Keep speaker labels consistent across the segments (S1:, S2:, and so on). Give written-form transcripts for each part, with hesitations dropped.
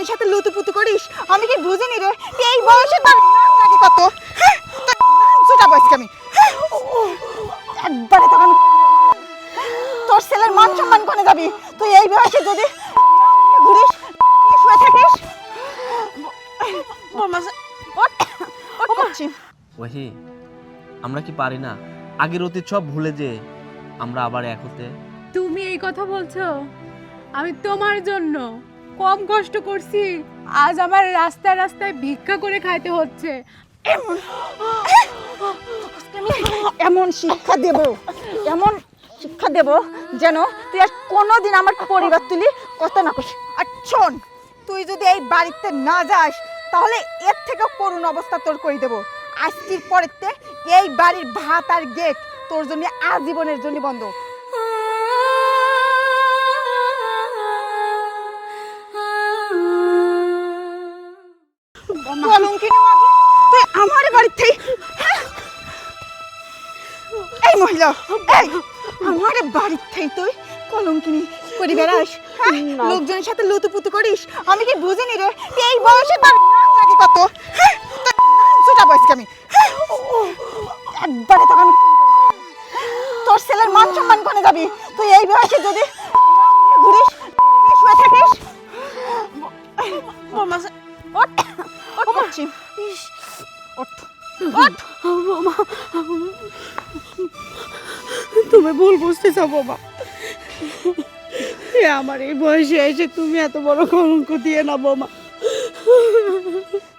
S1: লোকজনের সাথে লুতুপুতু করিস? আমি কি বুঝিনি রে এই বয়সে তার নাম লাগে কত? ছোটা বয়সকে আমি একবারে তোকে আমি তোর ছেলের মান সম্মান কোনে যাবি? তুই এই বয়সে যদি ঘুরিস শুয়ে থাকিস
S2: ওহি আমরা কি পারি না আগের অতীত সব ভুলে যে আমরা আবার এক হতে?
S3: তুমি এই কথা বলছো? আমি তোমার জন্য কম কষ্ট করছি, আজ আমার রাস্তায় রাস্তায় ভিক্ষা করে খাইতে হচ্ছে।
S1: এমন শিক্ষা দেব, এমন শিক্ষা দেব যেন তুই আর কোনোদিন আমার পরিবার তুলি কথা না করিস। আর শোন, তুই যদি এই বাড়িতে না যাস তাহলে এর থেকেও করুণ অবস্থা তোর করে দেবো। আজকের পরেতে এই বাড়ির ভাত আর গেট তোর জন্য আজীবনের জন্য বন্ধ। কলঙ্কিনী মাগি, তুই আমার বাড়িতে এই মহিলা, এই আমার বাড়িতে তুই কলঙ্কিনী করে বেড়াস, লোকজনের সাথে লুতুপুতু করিস? আমি কি বুঝিনি রে এই বয়সে তার নাম লাগে কত? ছোটা বয়সকে আমি একবারে তোকে আমি তোর ছেলের মান সম্মান কোনে যাবি? তুই এই বয়সে যদি ঘুরিস শুয়ে থাকিস
S3: তুমি ভুল বুঝতেছো বাবা, আমার এই বয়সে এসে তুমি এত বড় কলঙ্ক দিয়ে না বোমা।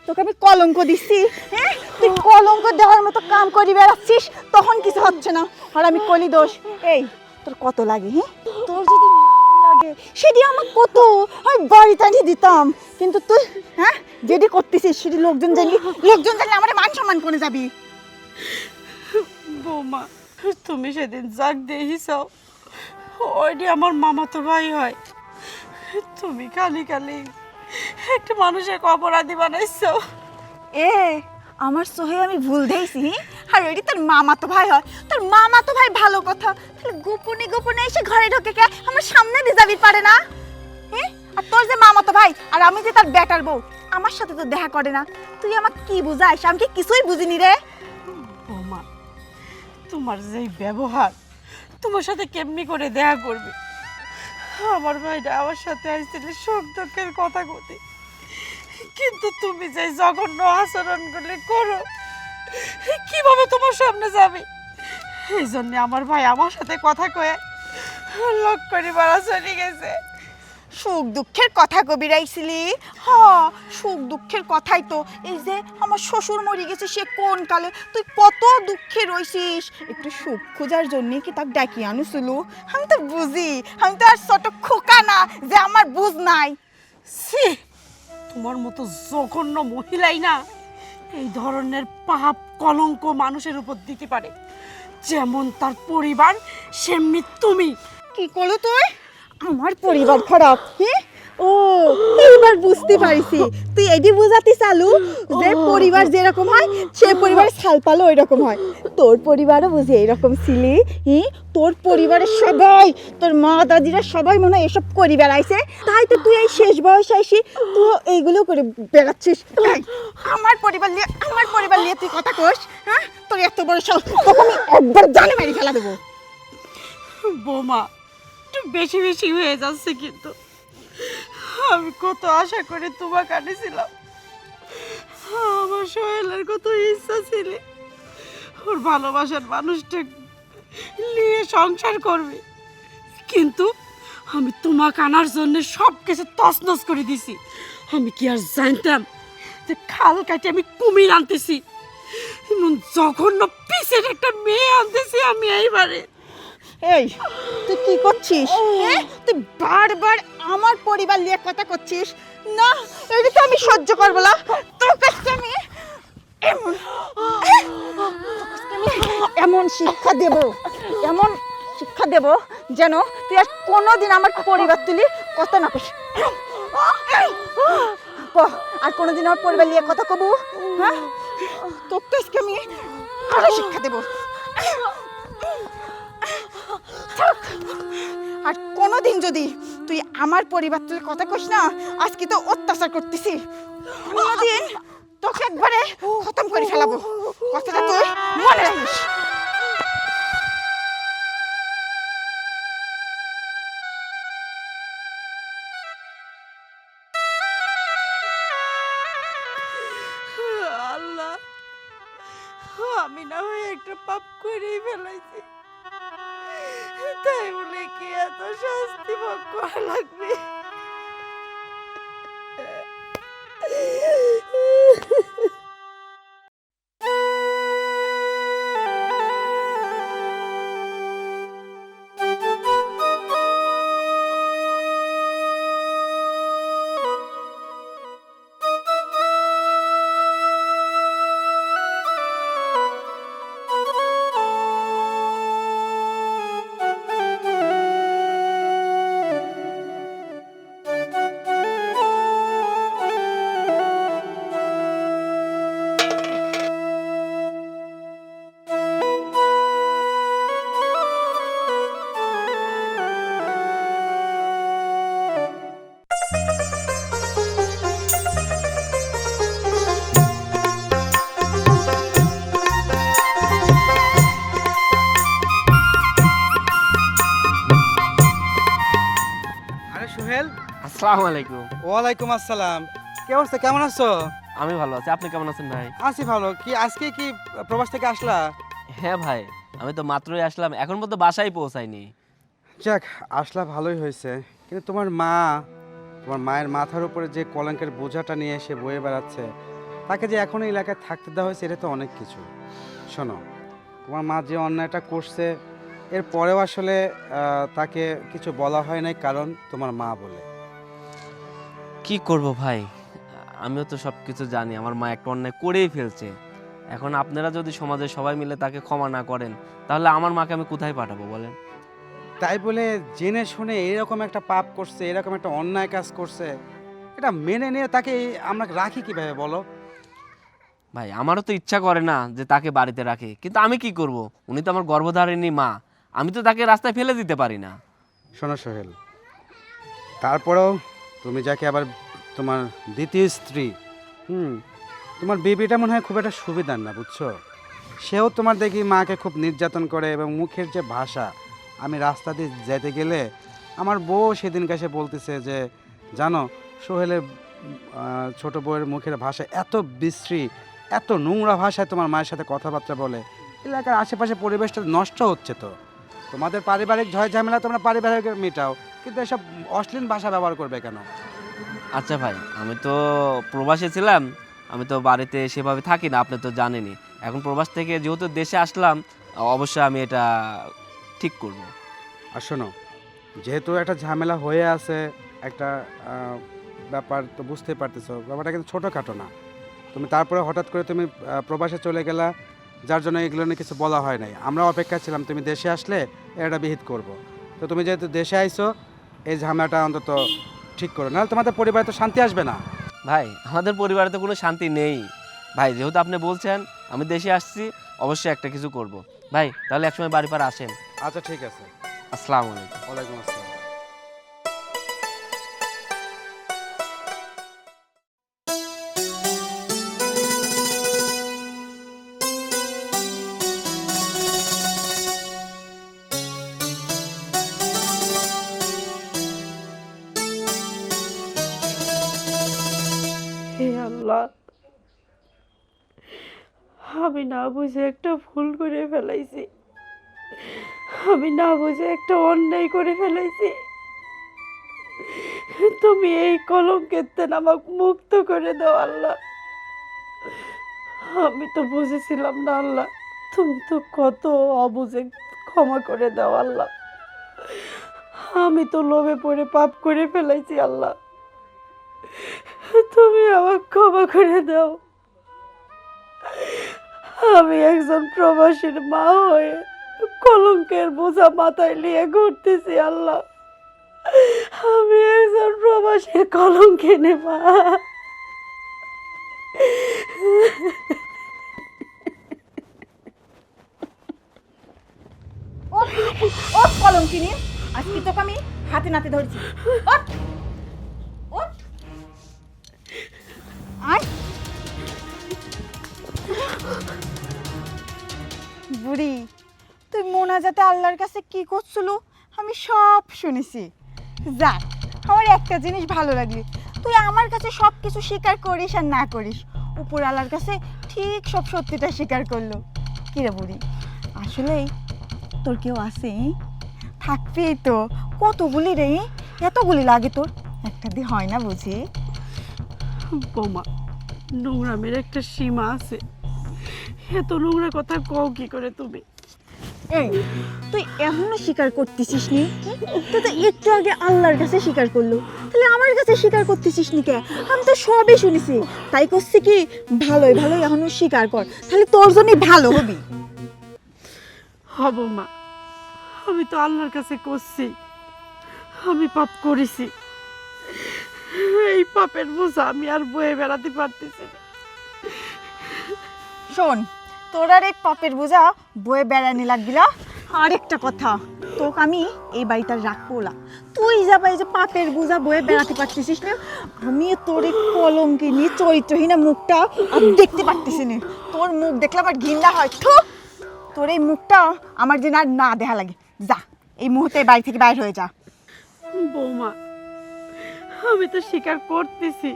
S1: তোকে আমি কলঙ্ক দিচ্ছি? হ্যাঁ, তুই কলঙ্ক দেওয়ার মতো কাম করি বেড়াচ্ছিস, তখন কিছু হচ্ছে না আর আমি কলি দোষ। এই তোর কত লাগে? হ্যাঁ, তোর যদি লাগে সেটি আমার কত আমি বাড়ি টানি দিতাম, কিন্তু তুই হ্যাঁ যেটি করতেছিস সেটি লোকজন জানলে আমার মান সম্মান করে যাবি।
S3: বৌমা, তুমি সেদিন যাক দেখিছাও, ওইটি আমার মামাতো ভাই হয়। তুমি খালি খালি একটা মানুষের অপরাধী বানাইছো।
S1: এ আমার সোহে আমি ভুল দিয়েছি? আর ওইটি তোর মামাতো ভাই হয়? তোর মামাতো ভাই ভালো কথা, তাহলে গোপনে গোপনে এসে ঘরে ঢোকে কে আমার সামনে দিয়ে যাবি পারে না? হ্যাঁ, আর তোর যে মামাতো ভাই আর আমি যে তার বেটার বউ, আমার সাথে তো দেখা করে না। তুই আমাকে কি বুঝাইস? আমি কি কিছুই বুঝিনি রে।
S3: বৌমা, তোমার যেই ব্যবহার, তোমার সাথে কেমনি করে দেখা করবে? আমার ভাইটা আমার সাথে আসছিল সুখ দুঃখের কথা কতে, কিন্তু তুমি যে জঘন্য আচরণ করো, কিভাবে তোমার সামনে যাবে? এই জন্য আমার ভাই আমার সাথে কথা কয়ে লোক করে বাড়া চলে গেছে।
S1: সুখ দুঃখের কথা কবিরাইছিলি? হ্যাঁ, সুখ দুঃখের কথাই তো। এই যে আমার শ্বশুর মরে গেছে, সে কোন কালে, তুই কত দুঃখে রইছিস, একটু সুখ খোঁজার জন্য কি তাকে ডাকি আনুছিল? আমি তো বুঝি, আমি তো আর ছোট খোকা না যে আমার বুঝ নাই।
S3: ছি, তোমার মতো জঘন্য মহিলাই না এই ধরনের পাপ কলঙ্ক মানুষের উপর দিতে পারে। যেমন তার পরিবার, সেমনি তুমি।
S1: কি করলো তুই? আমার পরিবার খারাপ? হ্যাঁ, ও এবার বুঝতে পারিছি। তুই এডি বুঝাতে চালু যে পরিবার যেরকম হয় সে পরিবারের ছালপালও ওই রকম হয়। তোর পরিবারও বুঝি এইরকম ছিলি? তোর পরিবারের সবাই, তোর মা দাদিরা সবাই মনে হয় এসব করি বেড়াইছে, তাই তো তুই এই শেষ বয়সে এসে তুই এইগুলো করে বেড়াচ্ছিস। আমার পরিবার নিয়ে তুই কথা কস? হ্যাঁ, তোর এত বড় সাহস, তোকে আমি একবার জানে মেরে ফেলা দেবো।
S3: বোমা, একটু বেশি বেশি হয়ে যাচ্ছে, কিন্তু আমি কত আশা করে তোমাকে আনেছিলাম। আমার সোহেলের কত ইচ্ছা ছিল ওর ভালোবাসার মানুষটা নিয়ে সংসার করবে, কিন্তু আমি তোমাকে আনার জন্য সব কিছু তছনছ করে দিছি। আমি কি আর জানতাম যে খাল কাটে আমি কুমির আনতেছি, এমন জঘন্য পিছের একটা মেয়ে আনতেছি আমি এইবারে।
S1: এই তুই কি করছিস? তুই বারবার আমার পরিবার নিয়ে কথা করছিস না, এটা তো আমি সহ্য করবো না। তোর কাছে আমি এমন শিক্ষা দেব যেন তুই আর কোনোদিন আমার পরিবার তুলি কথা না করিস। আর কোনোদিন আমার পরিবার নিয়ে কথা কব? হ্যাঁ, তোর কাছে আমি আরো শিক্ষা দেব। আর কোনোদিন যদি তুই আমার পরিবার তুই কথা কইস না, আজকে তো অত্যাচার করতেছি, কোনোদিন তোকে একবারে খতম করে ফেলাবো, কথাটা তুই মনে রাখিস।
S3: আল্লাহ, আমি না হয় একটা পাপ করেই ফেলাইছি, তাই বলে কি এত শাস্তি ভোগ করা লাগবে?
S4: আরে সোহেল,
S2: আসসালামু আলাইকুম।
S4: ওয়ালাইকুম আসসালাম। কি অবস্থা, কেমন আছো?
S2: আমি ভালো আছি, আপনি কেমন আছেন ভাই?
S4: আছি ভালো। কি আজকে কি প্রবাস থেকে আসলা?
S2: হ্যাঁ ভাই, আমি তো মাত্রই আসলাম, এখন পর্যন্ত বাসায় পৌঁছাইনি।
S4: যাক, আসলা ভালোই হয়েছে। কিন্তু তোমার মায়ের মাথার উপরে যে কলঙ্কের বোঝাটা নিয়ে এসে বয়ে বেড়াচ্ছে, তাকে যে এখনো এলাকায় থাকতে দেওয়া হয়েছে, এটা তো অনেক কিছু। শোনো, তোমার মা যে অন্যায়টা করছে, এর পরেও আসলে তাকে কিছু বলা হয় নাই, কারণ তোমার মা বলে।
S2: কি করব ভাই, আমিও তো সব কিছু জানি, আমার মা একটা অন্যায় করেই ফেলছে। এখন আপনারা যদি সমাজের সবাই মিলে তাকে ক্ষমা না করেন, তাহলে আমার মাকে আমি কোথায় পাঠাবো বলেন?
S4: তাই বলে জেনে শুনে এরকম একটা পাপ করছে, এরকম একটা অন্যায় কাজ করছে, এটা মেনে নিয়ে তাকে আমরা রাখি কিভাবে বলো?
S2: ভাই আমারও তো ইচ্ছা করে না যে তাকে বাড়িতে রাখি, কিন্তু আমি কি করব? উনি তো আমার গর্ভধারিণী মা, আমি তো তাকে রাস্তায় ফেলে দিতে পারি না।
S4: শোনো সোহেল, তারপরেও তুমি যাকে আবার তোমার দ্বিতীয় স্ত্রী, তোমার বেবিটা মনে হয় খুব একটা সুবিধার না, বুঝছো? সেও তোমার দেখি মাকে খুব নির্যাতন করে, এবং মুখের যে ভাষা, আমি রাস্তা দিয়ে যেতে গেলে আমার বউ সেদিনকে এসে বলতেছে যে জানো, সোহেলের ছোট বউয়ের মুখের ভাষা এত বিশ্রী, এত নোংরা ভাষায় তোমার মায়ের সাথে কথাবার্তা বলে, এলাকার আশেপাশে পরিবেশটা নষ্ট হচ্ছে। তো তোমাদের পারিবারিক ঝয় ঝামেলা তোমরা পারিবারিক মেটাও, কিন্তু এসব অশ্লীল ভাষা ব্যবহার করবে কেন?
S2: আচ্ছা ভাই, আমি তো প্রবাসে ছিলাম, আমি তো বাড়িতে সেভাবে থাকি না, আপনি তো জানেনই। এখন প্রবাস থেকে যেহেতু দেশে আসলাম, অবশ্যই আমি এটা ঠিক করব।
S4: আর শোনো, যেহেতু একটা ঝামেলা হয়ে আছে, একটা ব্যাপার তো বুঝতেই পারতেছো, ব্যাপারটা কিন্তু ছোটোখাটো না। তুমি তারপরে হঠাৎ করে তুমি প্রবাসে চলে গেলা, যার জন্য এগুলো নিয়ে কিছু বলা হয় নাই। আমরা অপেক্ষা ছিলাম তুমি দেশে আসলে এটা বিহিত করব। তো তুমি যেহেতু দেশে আইছো, এই ঝামেলাটা অন্তত ঠিক করো, নাহলে তোমাদের পরিবারে তো শান্তি আসবে না।
S2: ভাই আমাদের পরিবারে তো কোনো শান্তি নেই ভাই, যেহেতু আপনি বলছেন আমি দেশে আসছি, অবশ্যই একটা কিছু করব। ভাই তাহলে একসময় বাড়ি পার আসেন।
S4: আচ্ছা ঠিক আছে।
S2: আসসালামু আলাইকুম।
S4: ওয়ালাইকুম আসসালাম।
S3: হে আল্লাহ, আমি না বুঝে একটা ভুল করে ফেলাইছি, আমি না বুঝে একটা অন্যায় করে ফেলাইছি। তুমি এই কলঙ্কের থেকে আমাকে মুক্ত করে দাও আল্লাহ। আমি তো বুঝেছিলাম না আল্লাহ, তুমি তো কত অবুঝে, ক্ষমা করে দাও আল্লাহ। আমি তো লোভে পড়ে পাপ করে ফেলাইছি আল্লাহ, তুমি আমাকে ক্ষমা করে দাও। আমি একজন প্রবাসীর মা হয়ে কলঙ্কের বোঝা মাথায় নিয়ে ঘুরতেছি আল্লাহ, আমি একজন প্রবাসীর কলঙ্কিনী মা।
S1: ও কলঙ্কিনী, আজকে তোকে আমি হাতে নাতে ধরেছি। ওঠ ওঠ আয়। বুড়ি, তুই মোনাজাতে আল্লাহর কাছে কি করছিল আমি সব শুনেছি। যাক, আমার একটা জিনিস ভালো লাগলো, তুই আমার কাছে সব কিছু স্বীকার করিস আর না করিস, উপর আল্লাহর কাছে ঠিক সব সত্যিটা স্বীকার করলো। কিরে বুড়ি, আসলেই তোর কেউ আছে? থাকবি তো, কতগুলি রে, এতগুলি লাগে তোর, একটা দিয়ে হয় না বুঝি?
S3: বৌমা, নোংরামের একটা সীমা আছে। এত নোংরা কথা কও কি করে তুমি?
S1: এই, তুই এখনো স্বীকার করতেছিস নি? তুই তো একটু আগে আল্লাহর কাছে স্বীকার করলো, তাহলে আমার কাছে স্বীকার করতেছিস নি কে? আমি তো সবই শুনেছি, তাই করছি কি ভালোই ভালোই এখনো স্বীকার কর, তাহলে তোর জন্যই ভালো হবি।
S3: হব মা, আমি তো আল্লাহর কাছে করছি আমি পাপ করেছি। এই পাপের বোঝা আমি আর বয়ে বেড়াতে পারতেছি না।
S1: শোন, তোর আর এই পাপের বোঝা বয়ে বেড়ানি লাগবি না। আর একটা কথা, তোকে আমি এই বাড়িটা রাখবো না, তুই যাবা এই যে পাপের বোঝা বয়ে বেড়াতে পারতেছিস না, আমি তোর এই কলঙ্কিনী চরিত্রহীনা মুখটা আর দেখতে পারতেছি না। তোর মুখ দেখলে আমার ঘৃণা হয়। থু, তোর এই মুখটা আমার যেন আর না দেখা লাগে। যা, এই মুহূর্তে বাড়ি থেকে বাইর হয়ে যা।
S3: বৌমা, আমি তো স্বীকার করতেছি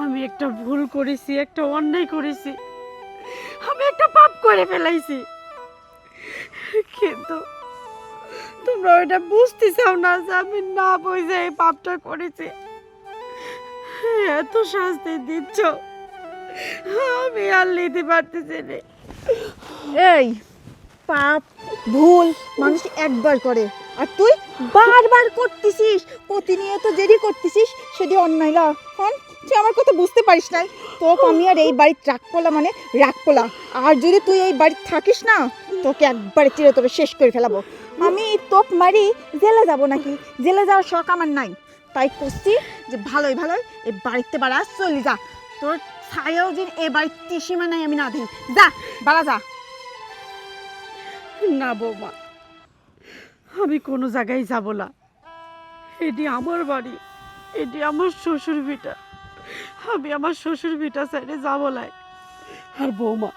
S3: আমি একটা ভুল করেছি, একটা অন্যায় করেছি, আমি একটা পাপ করে ফেলাইছি, কিন্তু তোমরা ওইটা বুঝতে চাও না যে আমি না বুঝে এই পাপটা করেছি। এত শাস্তি দিচ্ছ, আমি আর নিতে পারতেছি না।
S1: এই পাপ ভুল মানুষ একবার করে, আর তুই বারবার করতেছিস, প্রতিনিয়ত যেটি করতেছিস সেটি অন্যায় না। হ্যাঁ, তুই আমার কথা বুঝতে পারিস নাই। তোকে আমি আর এই বাড়িতে রাখপোলা মানে রাখপোলা, আর যদি তুই এই বাড়িতে থাকিস না, তোকে একবারে চিরতরে শেষ করে ফেলাবো। আমি তোক মারি জেলে যাব নাকি? জেলে যাওয়ার শখ আমার নাই, তাই করছি যে ভালোই ভালোই এই বাড়িতে বাড়া চলি যা। তোর ছায়াও যে এই বাড়ির ত্রিসীমা নাই আমি না দিই। যা, বাড়া যা।
S3: না বৌমা, আমি কোনো জায়গায় যাব না। এটি আমার বাড়ি, এটি আমার শ্বশুর ভিটা, আমি আমার শ্বশুর ভিটা সাইডে যাব না। আর বৌমা,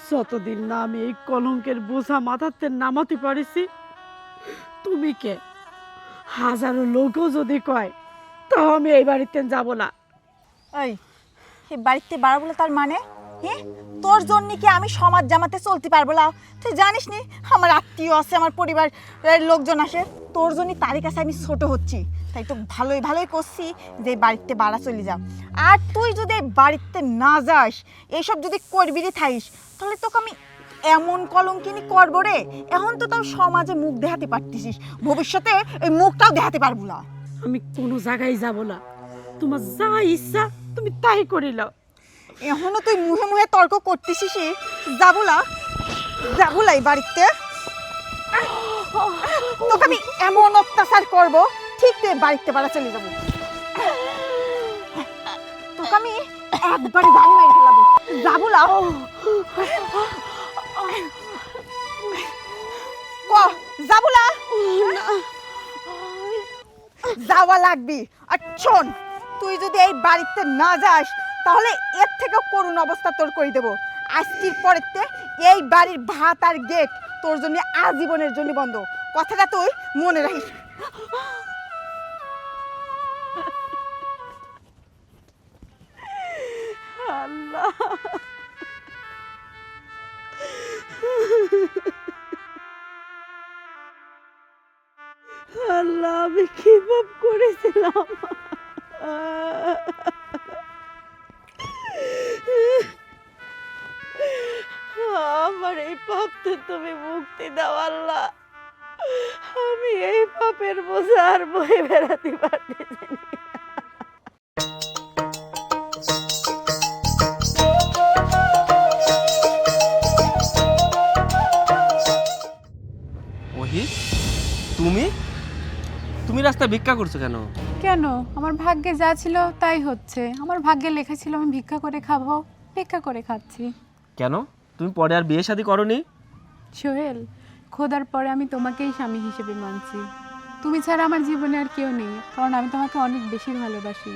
S3: যতদিন না আমি এই কলঙ্কের বোঝা মাথাতে নামাতে পারিছি, তুমি কে হাজারো লোকও যদি কয়, তাও আমি এই বাড়িতে যাব না।
S1: এই বাড়িতে বাড়াবো না তার মানে? হ্যাঁ, তোর জন্য কি আমি সমাজ জামাতে চলতে পারবো না? তুই জানিস নি আমার আত্মীয় আছে, আমার পরিবারের লোকজন আসে, তোর জন্য তারই কাছে আমি ছোট হচ্ছি, তাই তো ভালোই ভালোই করছি যে বাড়িতে বাড়া চলে যাও। আর তুই যদি বাড়িতে না যাস, এইসব যদি করবি রে থাইস, তাহলে তোকে আমি এমন কলঙ্কিনী করবো রে, এখন তো তাও সমাজে মুখ দেখাতে পারতেছিস, ভবিষ্যতে এই মুখটাও দেখাতে পারবো না।
S3: আমি কোনো জায়গায় যাব না, তোমার যা ইচ্ছা তুমি তাই করিলাও।
S1: এখনো তুই মুহে মুহে তর্ক করতেছিস, যাবুলা যাবুলা এই বাড়িতে তোকে আমি এমন অত্যাচার করব, ঠিক তুই বাড়িতে বাড়া চলে যাবো, তোকে আমি একবারে জানি মারি ফেলাবো। যাবুলা যাবুলা যাওয়া লাগবি। আর শোন, তুই যদি এই বাড়িতে না যাস, তাহলে এর থেকেও করুণ অবস্থা তোর করে দেবো। আজকের পরেতে এই বাড়ির ভাত আর গেট তোর জন্য আজীবনের জন্য বন্ধ, কথাটা তুই মনে রাখিস।
S3: আল্লাহ, আল্লাহ, আমি কি পাপ করেছিলাম? আমার এই পাপ থেকে তুমি মুক্তি দাও আল্লাহ। আমি এই পাপের বোঝা আর বয়ে বেড়াতে পারতেছি না।
S2: ওহি, তুমি তুমি রাস্তায় ভিক্ষা করছো কেন?
S5: কেন? আমার ভাগ্যে যা ছিল তাই হচ্ছে। আমার ভাগ্যে লেখা ছিল আমি ভিক্ষা করে খাবো, ভিক্ষা করে খাচ্ছি।
S2: কেন তুমি পরে আর বিয়ে শাদী করনি?
S5: সোহেল, খোদার পরে আমি তোমাকেই স্বামী হিসেবে মানছি। তুমি ছাড়া আমার জীবনে আর কেউ নেই, কারণ আমি তোমাকে অনেক বেশি ভালোবাসি।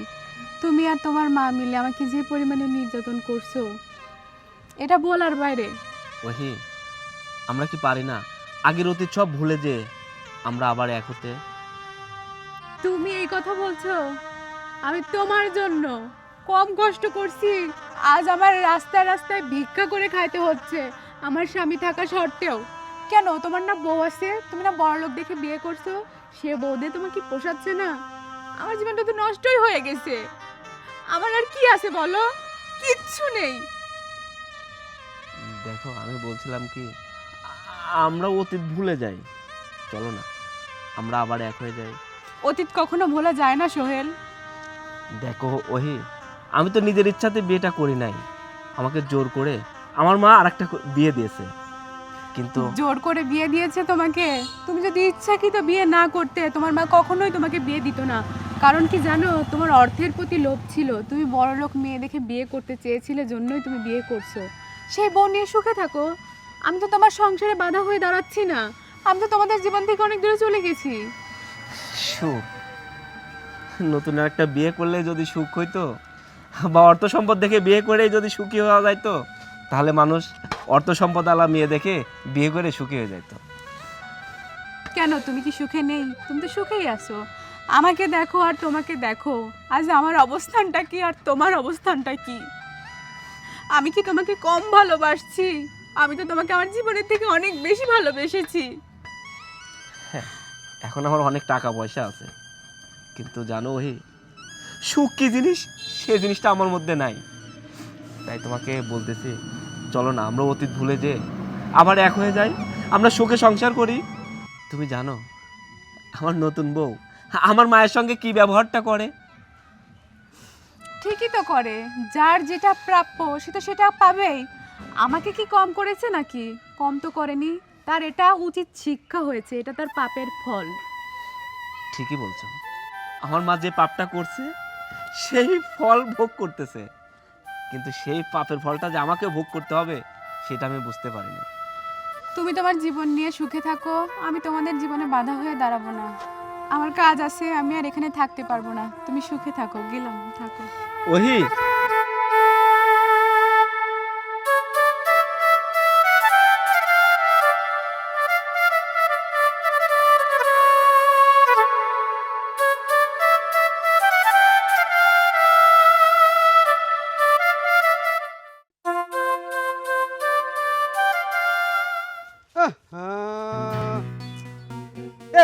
S5: তুমি আর তোমার মা মিলে আমাকে যে পরিমাণে নির্যাতন করছো, এটা বলার বাইরে।
S2: ওহি, আমরা কি পারি না আগের অতীত সব ভুলে যে আমরা আবার এক হতে?
S5: তুমি এই কথা বলছো? আমি তোমার জন্য কম কষ্ট করছি, আজ আমার রাস্তায় রাস্তায় ভিক্ষা করে খাইতে হচ্ছে আমার স্বামী থাকা সত্ত্বেও। কেন, তোমার না বউ আছে? তুমি না বড়লোক দেখে বিয়ে করছো, সে বউ দিয়ে তোমার কি পোষাচ্ছে না? আমার জীবনটা তো নষ্টই হয়ে গেছে। আমার আর কি আছে বলো? কিচ্ছু নেই।
S2: দেখো, আমি বলছিলাম কি, আমরা অতীত ভুলে যাই, চলো না আমরা আবার এক হয়ে যাই।
S5: অতীত কখনো ভোলা যায় না সোহেল।
S2: দেখো ওহি, আমি তো নিজের ইচ্ছাতে বিয়েটা করি নাই, আমাকে জোর করে আমার মা আরেকটা বিয়ে দিয়েছে। কিন্তু
S5: জোর করে বিয়ে দিয়েছে তোমাকে? তুমি যদি ইচ্ছাকৃত বিয়ে না করতে, তোমার মা কখনোই তোমাকে বিয়ে দিত না। কারণ কি জানো, তোমার অর্থের প্রতি লোভ ছিল, তুমি বড়লোক মেয়ে দেখে বিয়ে করতে চেয়েছিলে, জন্যই তুমি বিয়ে করছো। সেই বউ নিয়ে সুখে থাকো। আমি তো তোমার সংসারে বাধা হয়ে দাঁড়াচ্ছি না, আমি তো তোমাদের জীবন থেকে অনেক দূরে চলে গেছি।
S2: সুখ, নতুন একটা বিয়ে করলে যদি সুখ হইতো, বা অর্থ সম্পদ দেখে বিয়ে করে যদি সুখী হওয়া যাইতো, তাহলে মানুষ অর্থ সম্পদ আলা মেয়ে দেখে বিয়ে করে সুখী হয়ে যাইতো।
S5: কেন, তুমি কি সুখে নেই? তুমি তো সুখেই আছো। আমাকে দেখো আর তোমাকে দেখো, আজ আমার অবস্থানটা কি আর তোমার অবস্থানটা কি? আমি কি তোমাকে কম ভালোবাসছি? আমি তো তোমাকে আমার জীবনের থেকে অনেক বেশি ভালোবেসেছি।
S2: এখন আমার অনেক টাকা পয়সা আছে, কিন্তু জানো ওহি, সুখ কি জিনিস সে জিনিসটা আমার মধ্যে নাই। তাই তোমাকে বলতেছি, চলো না আমরা অতীত ভুলে যে আবার এক হয়ে যাই, আমরা সুখে সংসার করি। তুমি জানো আমার নতুন বউ আমার মায়ের সঙ্গে কি ব্যবহারটা করে?
S5: ঠিকই তো করে, যার যেটা প্রাপ্য সে তো সেটা পাবেই। আমাকে কি কম করেছে নাকি? কম তো করেনি, তার এটা উচিত শিক্ষা হয়েছে, এটা তার পাপের ফল।
S2: ঠিকই বলছো, আমার মা যে পাপটা করছে সেই ফল ভোগ করতেছে, কিন্তু সেই পাপের ফলটা যে আমাকে ভোগ করতে হবে সেটা আমি বুঝতে পারিনি।
S5: তুমি তোমার জীবন নিয়ে সুখে থাকো, আমি তোমাদের জীবনে বাধা হয়ে দাঁড়াবো না। আমার কাজ আছে, আমি আর এখানে থাকতে পারবো না। তুমি সুখে থাকো, গেলাম, থাকো।
S2: ওহি,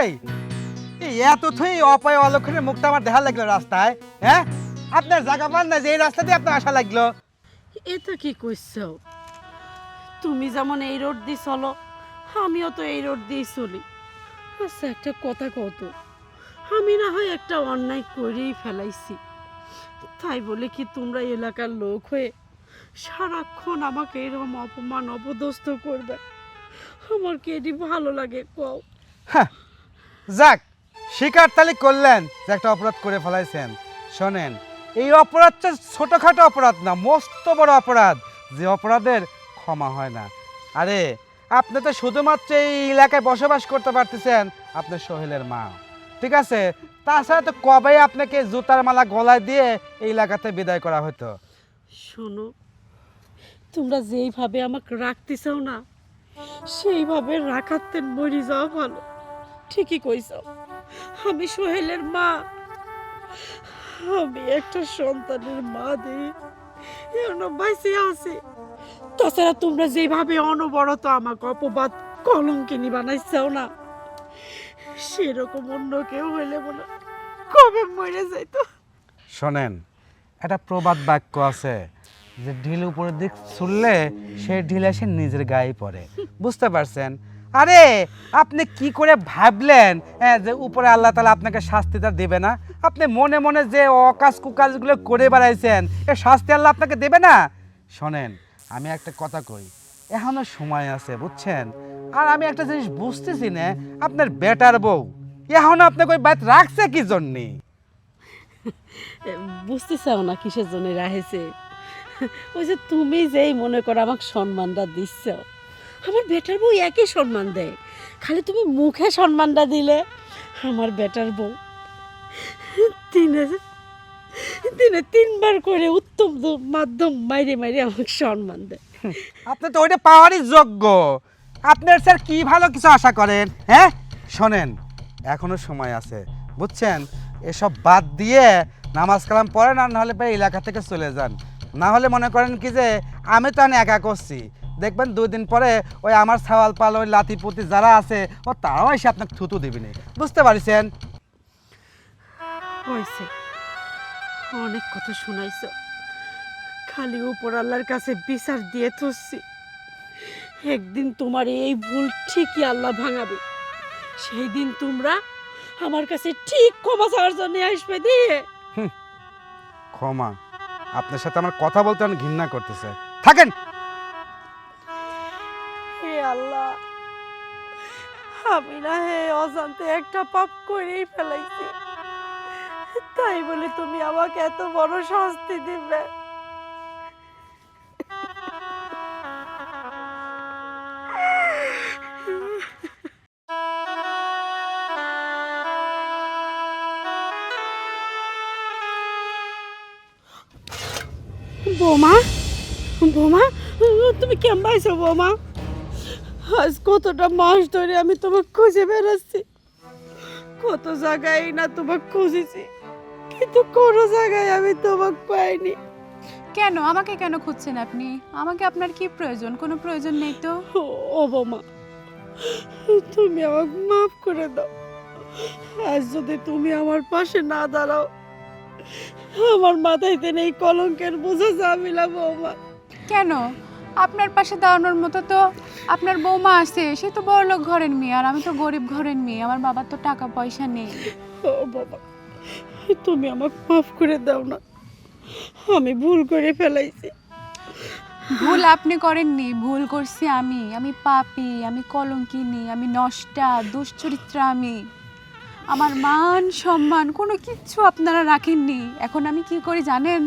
S4: এই এই এত থই অপায় অলক্ষণের মুখটা আমার দেখা লাগলো রাস্তায়। হ্যাঁ, আপনার জায়গা পান না যে এই রাস্তা দিয়ে আপনার আসা লাগলো?
S3: এটা কি কইছো? তুমি যেমন এই রোড দিয়ে চলো, আমিও তো এই রোড দিয়েই চলি। আচ্ছা, একটা কথা কত, আমি না হয় একটা অন্যায় করেই ফেলাইছি, তাই বলে কি তোমরা এলাকার লোক হয়ে সারাক্ষণ আমাকে এরকম অপমান অপদস্থ করবে? আমার কি এটি ভালো লাগে কও?
S4: হ্যাঁ, যাক, স্বীকার তালি করলেন যে একটা অপরাধ করে ফেলাইছেন। শোনেন, এই অপরাধটা ছোটখাটো অপরাধ না, মস্ত বড় অপরাধ, যে অপরাধের ক্ষমা হয় না। আরে আপনি তো শুধুমাত্র এই এলাকায় বসবাস করতে পারতেছেন আপনার সোহেলের মা, ঠিক আছে? তাছাড়া তো কবেই আপনাকে জুতার মালা গলায় দিয়ে এই এলাকাতে বিদায় করা হতো।
S3: শোনো, তোমরা যেইভাবে আমাকে রাখতে চাও না, সেইভাবে রাখাতে মরে যাওয়া ভালো। ঠিকই কইছ, আমি সোহেলের মা, আমি একটা সন্তানের মা দিয়ে এখনো বাইসে আছি। তাছাড়া তোমরা যেভাবে অনবরত আমাকে অপবাদ কলঙ্কিনী বানাইছাও না, সেরকম অন্য কেউ হইলে মনে হয় কবে মরে যাইতো।
S4: শোনেন, একটা প্রবাদ বাক্য আছে যে ঢিল উপরের দিক ছুড়লে সে ঢিল এসে নিজের গায়ে পড়ে, বুঝতে পারছেন? আরে আপনি কি করে ভাবলেন যে উপরে আল্লাহ তাআলা আপনাকে শাস্তিটা দেবে না? আপনি মনে মনে যে অকাজ কুকাজগুলো করে বেড়াইছেন, এ শাস্তি আল্লাহ আপনাকে দেবে না? শোনেন, আমি একটা কথা কই, এখনো সময় আছে, বুঝছেন? আর আমি একটা জিনিস বুঝতেছি না, আপনার বেটার বউ এখনো আপনাকে ওই বাদ রাখছে কি জন্যে?
S3: বুঝতে চাও না কিসের জন্য রাহেছে? ওই যে তুমি যেই মনে করো আমাকে সম্মানটা দিচ্ছ, আমার বেটার বউ একই সম্মান দেয়, খালি তুমি মুখে সম্মানটা দিলে আমার বেটার বউ দিনে দিনে 3বার করে উত্তম মাধ্যম মাইরে মাইরে আমাকে সম্মান দেয়।
S4: আপনি তো ওইটা পাওয়ারই যোগ্য। আপনার স্যার কি ভালো কিছু আশা করেন? হ্যাঁ শোনেন, এখনো সময় আছে বুঝছেন, এসব বাদ দিয়ে নামাজ কালাম পড়েন, আর নাহলে পরে এলাকা থেকে চলে যান। না হলে মনে করেন কি যে আমি তো একা করছি, দেখবেন 2 দিন পরে ওই আমার ছাওয়াল পাল ওই লাতিপুতি যারা আছে ও তারাও এসে আপনাকে থুতু দিবেন, বুঝতে পারছেন?
S3: হয়েছে, অনেক কথা শোনাইছ, খালি উপর আল্লাহর কাছে বিচার দিয়ে থসছি। একদিন তোমার এই ভুল ঠিকই আল্লাহ ভাঙাবে, সেই দিন তোমরা আমার কাছে ঠিক ক্ষমা চাওয়ার জন্য আসবে দিয়ে।
S4: ক্ষমা? আপনার সাথে আমার কথা বলতে অনেক ঘৃণা করতেছে, থাকেন।
S3: হে আল্লাহ, আমি না হে অজান্তে একটা পাপ করেই ফেলাইছি, তাই বলে তুমি আমাকে এত বড় শাস্তি দিবে? বৌমা, বৌমা, তুমি কেমন আছো বৌমা? আজ কতটা মাস ধরে আমি তোমাকে খুঁজে বেড়াচ্ছি, কত জায়গায় না তোমাকে খুঁজেছি, কিন্তু কোনো জায়গায় আমি তোমাকে পাইনি।
S5: কেন আমাকে কেন খুঁজছেন আপনি? আমাকে আপনার কি প্রয়োজন? কোনো প্রয়োজন নেই তো।
S3: ও বৌমা, তুমি আমাকে মাফ করে দাও। আজ যদি তুমি আমার পাশে না দাঁড়াও, আমার মাথায়তে নেই কলঙ্কের বোঝা জামিলা বৌমা।
S5: কেন? আপনার পাশে দাঁড়ানোর মতো তো আপনার বৌমা আছে, সে তো বড়লোক ঘরের মেয়ে, আর আমি তো গরিব ঘরের মেয়ে, আমার বাবার তো টাকা পয়সা নেই।
S3: ও বাবা, তুমি আমাকে মাফ করে দাও না, আমি ভুল করে ফেলাইছি।
S5: ভুল আপনি করেননি, ভুল করছি আমি। আমি পাপী, আমি কলঙ্কিনী, আমি নষ্টা, দুশ্চরিত্রা আমি। আমার মান সম্মান কোনো কিচ্ছু আপনারা রাখেননি। এখন আমি কি করি জানেন?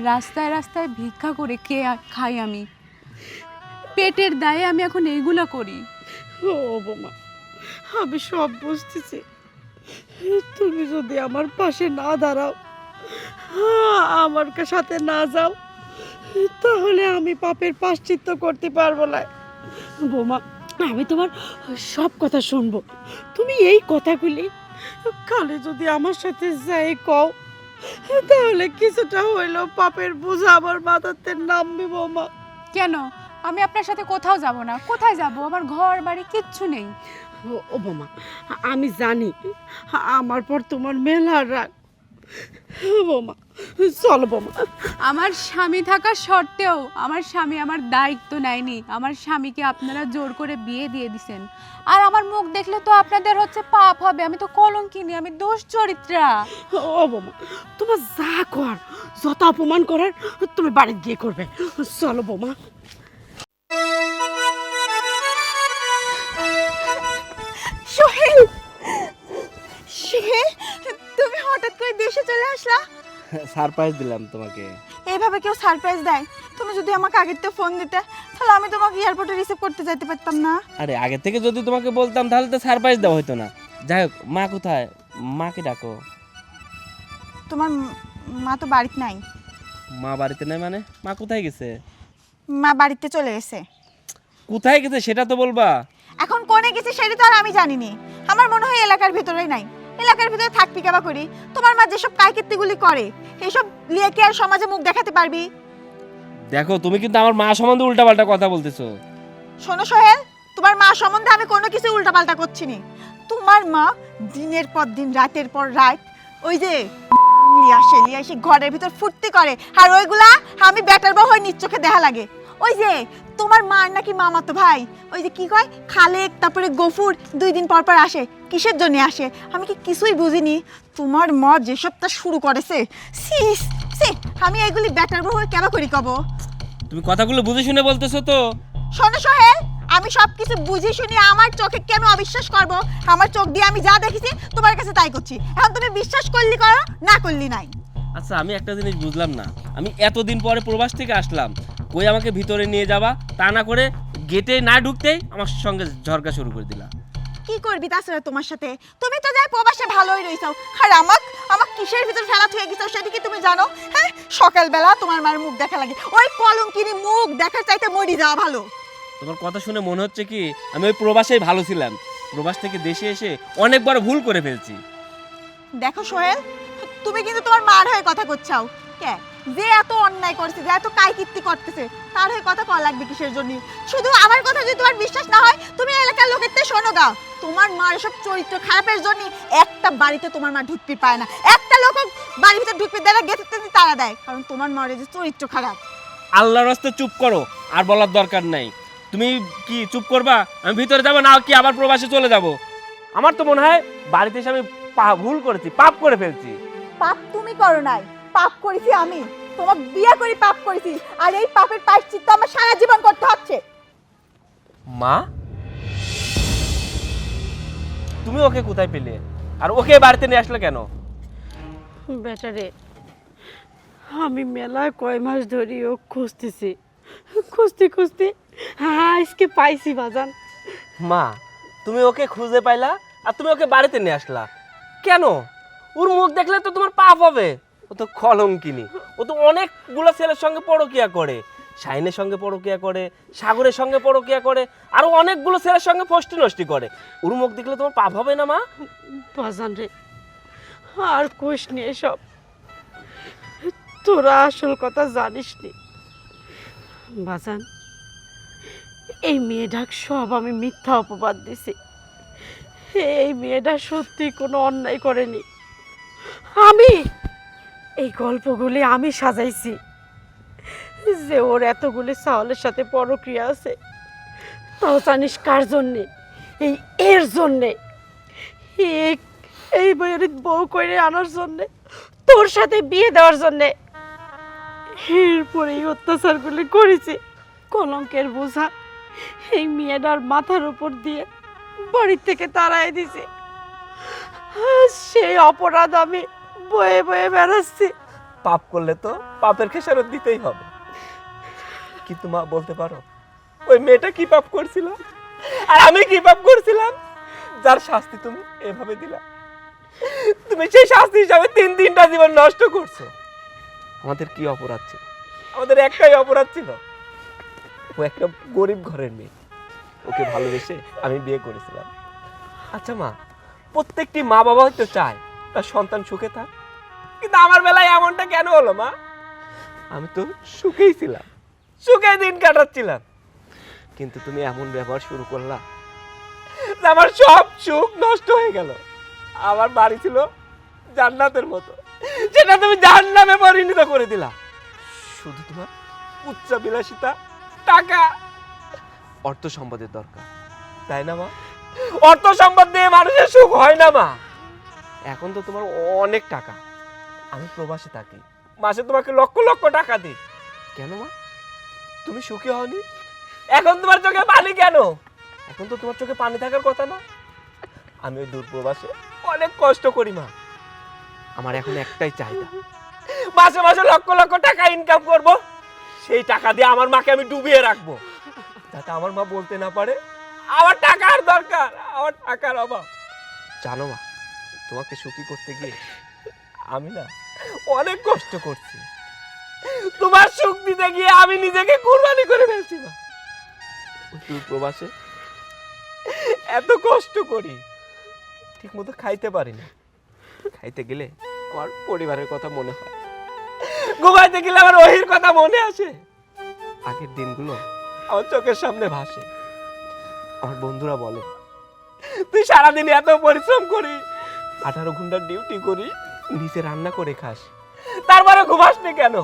S5: রাস্তায় রাস্তায় ভিক্ষা করে খাই আমি, পেটের দায়ে আমি এখন এইগুলা করি।
S3: ও বোমা, আমি সব বুঝতেছি, তুমি যদি আমার পাশে না দাঁড়াও, আমার সাথে না যাও, তাহলে আমি পাপের প্রায়শ্চিত্ত করতে পারবো না। বোমা, আমি তোমার সব কথা শুনবো, তুমি এই কথাগুলি কালে যদি আমার সাথে যাই কও, তাহলে কিছুটা হইলেও পাপের বোঝা আমার মাথাতে নামবে বৌমা।
S5: কেন? আমি আপনার সাথে কোথাও যাব না। কোথায় যাব? আমার ঘর বাড়ি কিচ্ছু নেই।
S3: ও বোমা, আমি জানি আমার পর তোমার মেলার রাগ। বোমা চলো বোমা।
S5: আমার স্বামী থাকা সত্ত্বেও আমার স্বামী আমার দায়িত্ব নেয়নি। আমার স্বামীকে আপনারা জোর করে বিয়ে দিয়ে দিছেন, আর আমার মুখ দেখলে তো আপনাদের হচ্ছে পাপ হবে। আমি তো কলঙ্কিনী, আমি দোষ চরিত্রা।
S3: ও বোমা, তোমার যা কর, যত অপমান করার তুমি বাড়ি গিয়ে করবে। চলো বোমা।
S1: সোহেল, সোহেল, তুমি হঠাৎ করে দেশে চলে আসলা?
S2: সারপ্রাইজ দিলাম তোমাকে।
S1: এইভাবে কেউ সারপ্রাইজ দেয়? তুমি যদি আমাকে আগের থেকে ফোন দিতে, তাহলে আমি তোমাকে এয়ারপোর্টে রিসিভ করতে যেতে পারতাম না?
S2: আরে আগে থেকে যদি তোমাকে বলতাম তাহলে তো সারপ্রাইজ দেওয়া হতো না। যাই হোক, মা কোথায়? মাকে ডাকো।
S1: তোমার মা তো বাড়িতে নাই।
S2: মা বাড়িতে নেই মানে? মা কোথায় গেছে?
S1: মা বাড়িতে চলে গেছে।
S2: কোথায় গেছে সেটা তো বলবা।
S1: এখন কোনে গেছে সেটা তো আর আমি জানিনি। আমার মনে হয় এলাকার ভিতরেই নাই। এলাকার ভিতরে থাকবি কেবা করি? তোমার মা যেসব কাইকিত্তিগুলি করে, এইসব লিয়ে কি আর সমাজে মুখ দেখাতে পারবি?
S2: দেখো, তুমি কিন্তু আমার মা সম্বন্ধে উল্টাপাল্টা কথা বলতেছো।
S1: শোনো সোহেল, তোমার মা সম্বন্ধে আমি কোনো কিছু উল্টাপাল্টা করছি না। তোমার মা দিনের পর দিন, রাতের পর রাত ওই যে লিয়ে আসে ঘরের ভিতর ফুর্তি করে, আর ওইগুলা আমি ব্যাটার বউ হয়ে নিজ চোখে দেখা লাগে। ওই যে তোমার মার নাকি মামাতো ভাই, ওই যে কি কয় খালেক, তারপরে গফুর 2 দিন পর পর আসে। কিসের জন্য আসে আমি কি কিছুই বুঝিনি। তোমার মা যেসবটা শুরু করেছে, সিস সি, আমি এইগুলি ব্যাটার বউ হয়ে কেবা করি কব?
S2: তুমি কথাগুলো বুঝে শুনে বলতেছো তো?
S1: শোনো সোহেল, আমি সবকিছু বুঝি শুনি আমার চোখে কেন অবিশ্বাস করব? আমার চোখ দিয়ে আমি যা দেখেছি তোমার কাছে তাই করছি। এখন তুমি বিশ্বাস করলি করো, না করলি নাই।
S2: আচ্ছা, আমি একটা জিনিস বুঝলাম না। আমি এতদিন পরে প্রবাস থেকে আসলাম, কই আমাকে ভিতরে নিয়ে যাবা, তা না করে গেটে না ঢুকতেই আমার সঙ্গে ঝরকা শুরু করে দিলা।
S1: কি করবি তাছাড়া তোমার সাথে? তুমি তো যাই প্রবাসে ভালোই রইছো, আর আমাক কিসের ভিতর ফেলা হয়ে গেছো সেটা কি তুমি জানো? হ্যাঁ, সকালবেলা তোমার মার মুখ দেখা লাগে, ওই কলঙ্কিনী মুখ দেখার চাইতে মরি যাওয়া ভালো।
S2: তোমার কথা শুনে মনে হচ্ছে কি আমি ওই প্রবাসেই ভালো ছিলাম, প্রবাস থেকে দেশে এসে অনেক বড় ভুল করে ফেলছি।
S1: দেখো সোহেল, তুমি কিন্তু তোমার মার হয়ে কথা করছাও। কে যে এত অন্যায় করছে, যে এত কাইকীর্তি করতেছে, তার হয়ে কথা কওয়া লাগবে কিসের জন্য? শুধু আমার কথা যদি তোমার বিশ্বাস না হয়, তুমি এলাকার লোকের থেকে শোনো গা। তোমার মার সব চরিত্র খারাপের জন্য একটা বাড়িতে তোমার মা ঢুকতে পায় না, একটা লোক বাড়ির ভিতরে ঢুকতে দেয় না, গেটের থেকে তাড়া দেয়, কারণ তোমার মায়ের যে চরিত্র খারাপ।
S2: আল্লাহর রাস্তে চুপ করো, আর বলার দরকার নাই। তুমি কি চুপ করবা? আমি ভিতরে যাবো না কি আবার প্রবাসে চলে যাব? আমার তো মনে হয় বাড়িতে এসে আমি ভুল করেছি, পাপ করে ফেলছি।
S1: পাপ তুমি করো নাই, পাপ করেছি আমি। তোমার বিয়ে করে পাপ করেছি, আর এই পাপের প্রায়শ্চিত্ত আমার সারা জীবন করতে হচ্ছে।
S2: মা, তুমি ওকে কোথায় পেলে, আর ওকে বাড়িতে নিয়ে আসলে কেন?
S3: বেটারে, আমি মেলা কয় মাস ধরে ও খুঁজতেছি, খুঁজতে আজকে পাইছি বাজান।
S2: মা, তুমি ওকে খুঁজে পাইলা আর তুমি ওকে বাড়িতে নিয়ে আসলা কেন? ওর মুখ দেখলে তো তোমার পাপ হবে। ও তো কলঙ্কিনী, ও তো অনেকগুলো ছেলের সঙ্গে পরকিয়া করে, শাইনের সঙ্গে পরকিয়া করে, সাগরের সঙ্গে পরকিয়া করে, আরো অনেকগুলো ছেলের সঙ্গে ফষ্টি নষ্টি করে। ওর মুখ দেখলে তোমার পাপ হবে না মা?
S3: বাজান রে, আর কোষ নিয়ে সব, তোরা আসল কথা জানিস নি বাজান। এই মেয়েটাক সব আমি মিথ্যা অপবাদ দিছি। এই মেয়েটা সত্যি কোনো অন্যায় করেনি। আমি এই গল্পগুলি আমি সাজাইছি যে ওর এতগুলি চাওয়ালের সাথে পরক্রিয়া আছে। তাও জানিস কার জন্যে? এর জন্যে, এই বইয়ের বউ করে আনার জন্যে, তোর সাথে বিয়ে দেওয়ার জন্যে। এরপরে এই অত্যাচারগুলি করেছি। কলঙ্কের বোঝা এই মেয়েটার মাথার উপর দিয়ে বাড়ির থেকে তাড়াই দিছে। সেই অপরাধ আমি বয়ে বয়ে বেড়াচ্ছি।
S2: পাপ করলে তো পাপের খেসারত দিতেই হবে, কিন্তু মা বলতে পারো ওই মেয়েটা কি পাপ করছিল আর আমি কি পাপ করছিলাম যার শাস্তি তুমি এভাবে দিলা? তুমি সেই শাস্তি হিসাবে তিনটা জীবন নষ্ট করছো। আমাদের কি অপরাধ ছিল? আমাদের একটাই অপরাধ ছিল, ও একটা গরিব ঘরের মেয়ে, ওকে ভালোবেসে আমি বিয়ে করেছিলাম। আচ্ছা মা, প্রত্যেকটি মা বাবা হয়তো চায় তার সন্তান সুখে থাক, কিন্তু আমার বেলায় এমনটা কেন হলো মা? আমি তো সুখেই ছিলাম, সুখে দিন কাটাচ্ছিলাম, কিন্তু তুমি এমন ব্যবহার শুরু করলা যে আমার সব সুখ নষ্ট হয়ে গেল। আমার বাড়ি ছিল জান্নাতের মতো, সেটা তুমি জাহান্নামে পরিণত করে দিলা। শুধু তোমার উচ্চ বিলাসিতা, টাকা, অর্থ সম্পদের দরকার, তাই না মা? অর্থ সম্পদ দিয়ে মানুষের সুখ হয় না মা। এখন তো তোমার অনেক টাকা, আমি প্রবাসে থাকি, মাসে তোমাকে লক্ষ লক্ষ টাকা দিই, কেন মা তুমি সুখী হওনি? এখন তোমার চোখে পানি কেন? এখন তো তোমার চোখে পানি থাকার কথা না। আমি ওই দূর প্রবাসে অনেক কষ্ট করি মা, আমার এখন একটাই চাহিদা, মাসে মাসে লক্ষ লক্ষ টাকা ইনকাম করব, সেই টাকা দিয়ে আমার মাকে আমি ডুবিয়ে রাখবো, যাতে আমার মা বলতে না পারে আমার টাকার দরকার, আমার টাকার অভাব। জানো মা, তোমাকে সুখী করতে গিয়ে আমি না অনেক কষ্ট করছি। তোমার সুখ দিতে গিয়ে আমি নিজেকে কুরবানি করে ফেলছি মা। দূর প্রবাসে এত কষ্ট করি, ঠিক মতো খাইতে পারি না, খাইতে গেলে আমার পরিবারের কথা মনে হয়, ঘুমাইতে গেলে আমার ওহির কথা মনে আসে, আগের দিনগুলো আমার চোখের সামনে ভাসে। আমার বন্ধুরা বলে তুই সারাদিন এত পরিশ্রম করিস, 18 ঘন্টার ডিউটি করি, নিচে রান্না করে খাস, তারপরে ঘুমাস না কেন?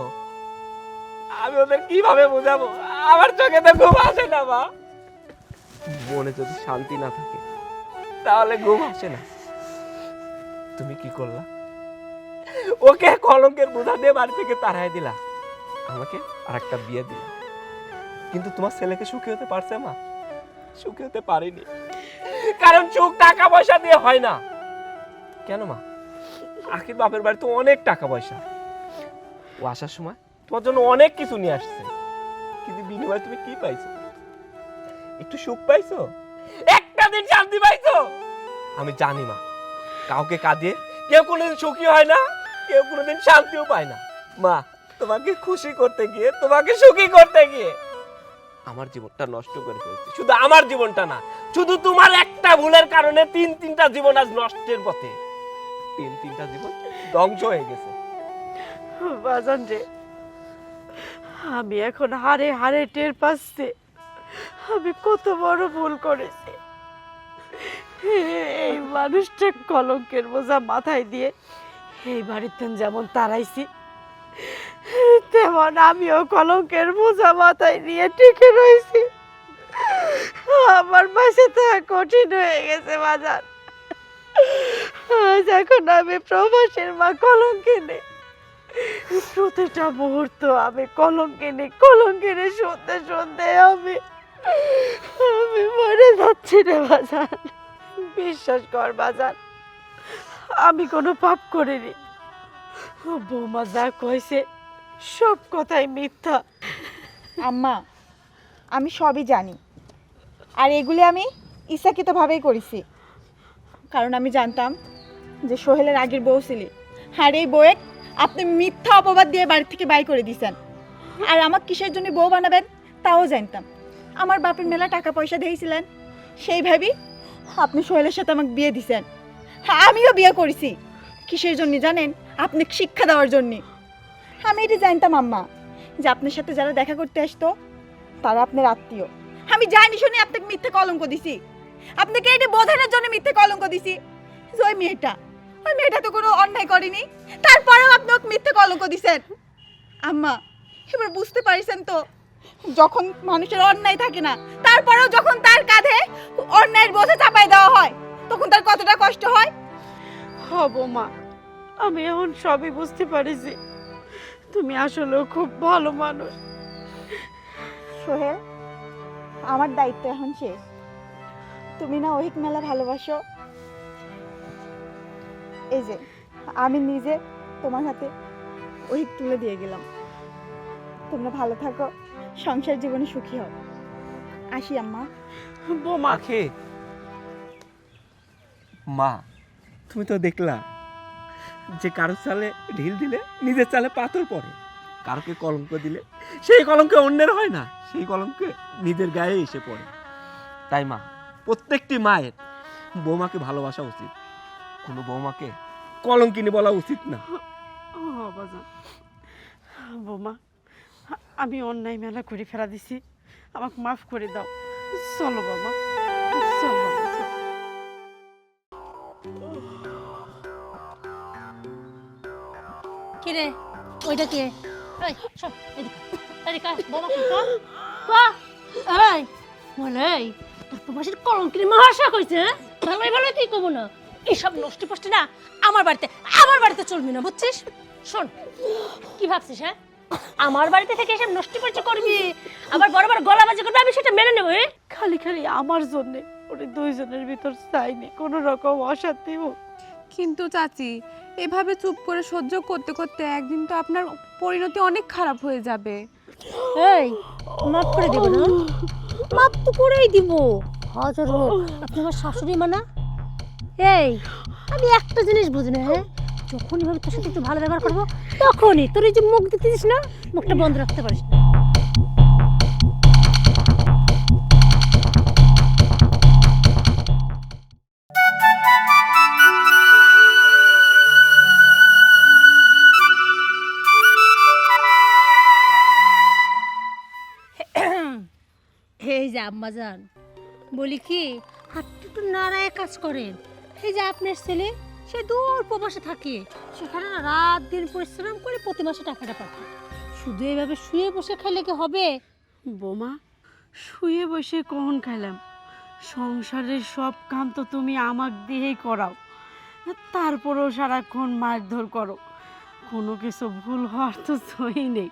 S2: আমি ওদের কিভাবে বোঝাবো? আমার চোখে তো ঘুম আসে না মা। মনে যদি শান্তি না থাকে তাহলে ঘুম আসে না। তুমি কি করলা? ওকে কলঙ্কের বোঝা দিয়ে বাড়ি থেকে তাড়াই দিলা, আমাকে আরেকটা বিয়ে দিলা, কিন্তু তোমার ছেলেকে সুখী হতে পারছে মা? সুখী হতে পারিনি, কারণ সুখ টাকা পয়সা দিয়ে হয় না। কেন মা? আখির বাপের বাড়ি তো অনেক টাকা পয়সা, ও আসার সময় তোমার জন্য অনেক কিছু নিয়ে আসছে, কিন্তু বিনিময়ে তুমি কি পাইছো? একটু সুখ পাইছো? একটা দিন শান্তি পাইছো? আমি জানি মা, কাউকে কাঁদিয়ে কেউ কোনোদিন সুখী হয় না, কেউ কোনোদিন শান্তিও পায় না। মা, তোমাকে খুশি করতে গিয়ে, তোমাকে সুখী করতে গিয়ে আমার জীবনটা নষ্ট করে ফেলছি। শুধু আমার জীবনটা না, শুধু তোমার একটা ভুলের কারণে তিনটা জীবন আজ নষ্টের পথে। তিনটা জীবন ধ্বংস হয়ে গেছে।
S3: বাজান রে, আমি এখন হারে হারে টের পাচ্ছি আমি কত বড় ভুল করেছি। এই মানুষটা কলঙ্কের বোঝা মাথায় দিয়ে এই বাড়িতে যেমন তাড়াইছি, তেমন আমিও কলঙ্কের বোঝা মাথায় নিয়ে টিকে রয়েছি। আমার পাশে থাকা কঠিন হয়ে গেছে বাজার। আজ এখন আমি প্রবাসের মা কলঙ্কিনী। প্রতিটা মুহূর্ত আমি কলঙ্কিনী শুনতে শুনতে আমি মরে যাচ্ছি রে বাজার। বিশ্বাস কর বাজার, আমি কোনো পাপ করিনি। বৌমা যা কইছে সব কথাই মিথ্যা।
S1: আম্মা, আমি সবই জানি, আর এগুলি আমি ইচ্ছাকৃতভাবেই করেছি। কারণ আমি জানতাম যে সোহেলের আগের বউ ছিলি, আর এই বউয়ে আপনি মিথ্যা অপবাদ দিয়ে বাড়ি থেকে বাই করে দিয়েছেন। আর আমার কিসের জন্য বউ বানাবেন তাও জানতাম। আমার বাপের মেলা টাকা পয়সা দিয়েছিলেন, সেই ভাবি আপনি সোহেলের সাথে আমাকে বিয়ে দিছেন। হ্যাঁ, আমিও বিয়ে করেছি। কিসের জন্য জানেন? আপনি শিক্ষা দেওয়ার জন্য। আমি এটি জানতাম আম্মা, যে আপনার সাথে যারা দেখা করতে আসতো তারা আপনার আত্মীয়। আমি জানি শুনে আপনাকে মিথ্যে কলঙ্ক দিছি, আপনাকে এটি বোঝানোর জন্য মিথ্যে কলঙ্ক দিছি। যে ওই মেয়েটা তো কোনো অন্যায় করেনি, তারপরেও আপনি ওকে মিথ্যে কলঙ্ক দিছেন। আম্মা, এবার বুঝতে পারছেন তো, যখন মানুষের অন্যায় থাকে না, তারপরেও যখন তার কাঁধে অন্যায়ের বোঝা চাপাই দেওয়া হয়, তখন তার কতটা কষ্ট হয়।
S3: হব মা, আমি এখন সবই বুঝতে পারিছি। তুমি আসলে খুব ভালো মানুষ।
S1: সোহেল, আমার দায়িত্ব এখন শেষ। তুমি না ওহিক মেলা ভালোবাসো, এই যে আমি নিজে তোমার হাতে ওহিক তুলে দিয়ে গেলাম। তোমরা ভালো থাকো, সংসার জীবনে সুখী হও। আসি আম্মা।
S3: বৌমা,
S2: আখি, মা, তুমি তো দেখলা যে কারো চালে ঢিল দিলে নিজের চালে পাথর পড়ে, কারোকে কলঙ্ক দিলে সেই কলঙ্ক অন্যের হয় না, সেই কলঙ্ক নিজের গায়ে এসে পড়ে। তাই মা, প্রত্যেকটি মায়ের বৌমাকে ভালোবাসা উচিত, কোনো বৌমাকে কলঙ্কিনী বলা উচিত না।
S3: বাজান, বৌমা, আমি অন্যায় মেলা করে ফেলা দিছি, আমাকে মাফ করে দাও। চলো বাবা, চল বাবা, চল।
S6: কে রে ওইটা কে? এই সব এদিকে এদিকে আয়, বাবা কি কর এই বলে এই তোর প্রবাসীর কলঙ্কিনী মহাশা কইছে ভালোই ভালো তুই কব না এইসব নষ্টি পষ্টি না আমার বাড়িতে চলবি না, বুঝছিস? শোন, কি ভাবছিস? হ্যাঁ, আমার বাড়িতে থেকে এসব নষ্টি পষ্টি করবি, আবার বড় বড় গলাবাজি করবি, আমি সেটা মেনে নেবো?
S3: খালি খালি আমার জন্য ওরে দুইজনের ভিতর চাইনি কোনো রকম অশান্তি হোক।
S5: কিন্তু চাচি, এভাবে চুপ করে সহ্য করতে করতে একদিন তো আপনার পরিণতি অনেক খারাপ হয়ে যাবে।
S6: এই মাফ করে দেব না? মাফ তো করেই দিব, হাজার হোক আপনি আমার শাশুড়ি মানা। এই আমি একটা জিনিস বুঝি না, হ্যাঁ, যখনই ভাবে তোর সাথে একটু ভালো ব্যবহার করবো তখনই তোর এই যে মুখ দিতেছিস না, মুখটা বন্ধ রাখতে পারিস না। এই যে আম্মাজান, বলি কি হাতটা একটু নাড়ায় কাজ করেন। এই যে আপনার ছেলে সে দূর প্রবাসে থাকে, সেখানে না রাত দিন পরিশ্রম করে প্রতি মাসে টাকাটা পাঠায়। শুধু এইভাবে শুয়ে বসে খাইলে কি হবে?
S3: বোমা, শুয়ে বসে কখন খাইলাম? সংসারের সব কাম তো তুমি আমাক দিয়েই করাও, তারপরেও সারাক্ষণ মারধর করো। কোনো কিছু ভুল হওয়ার তো সই নেই।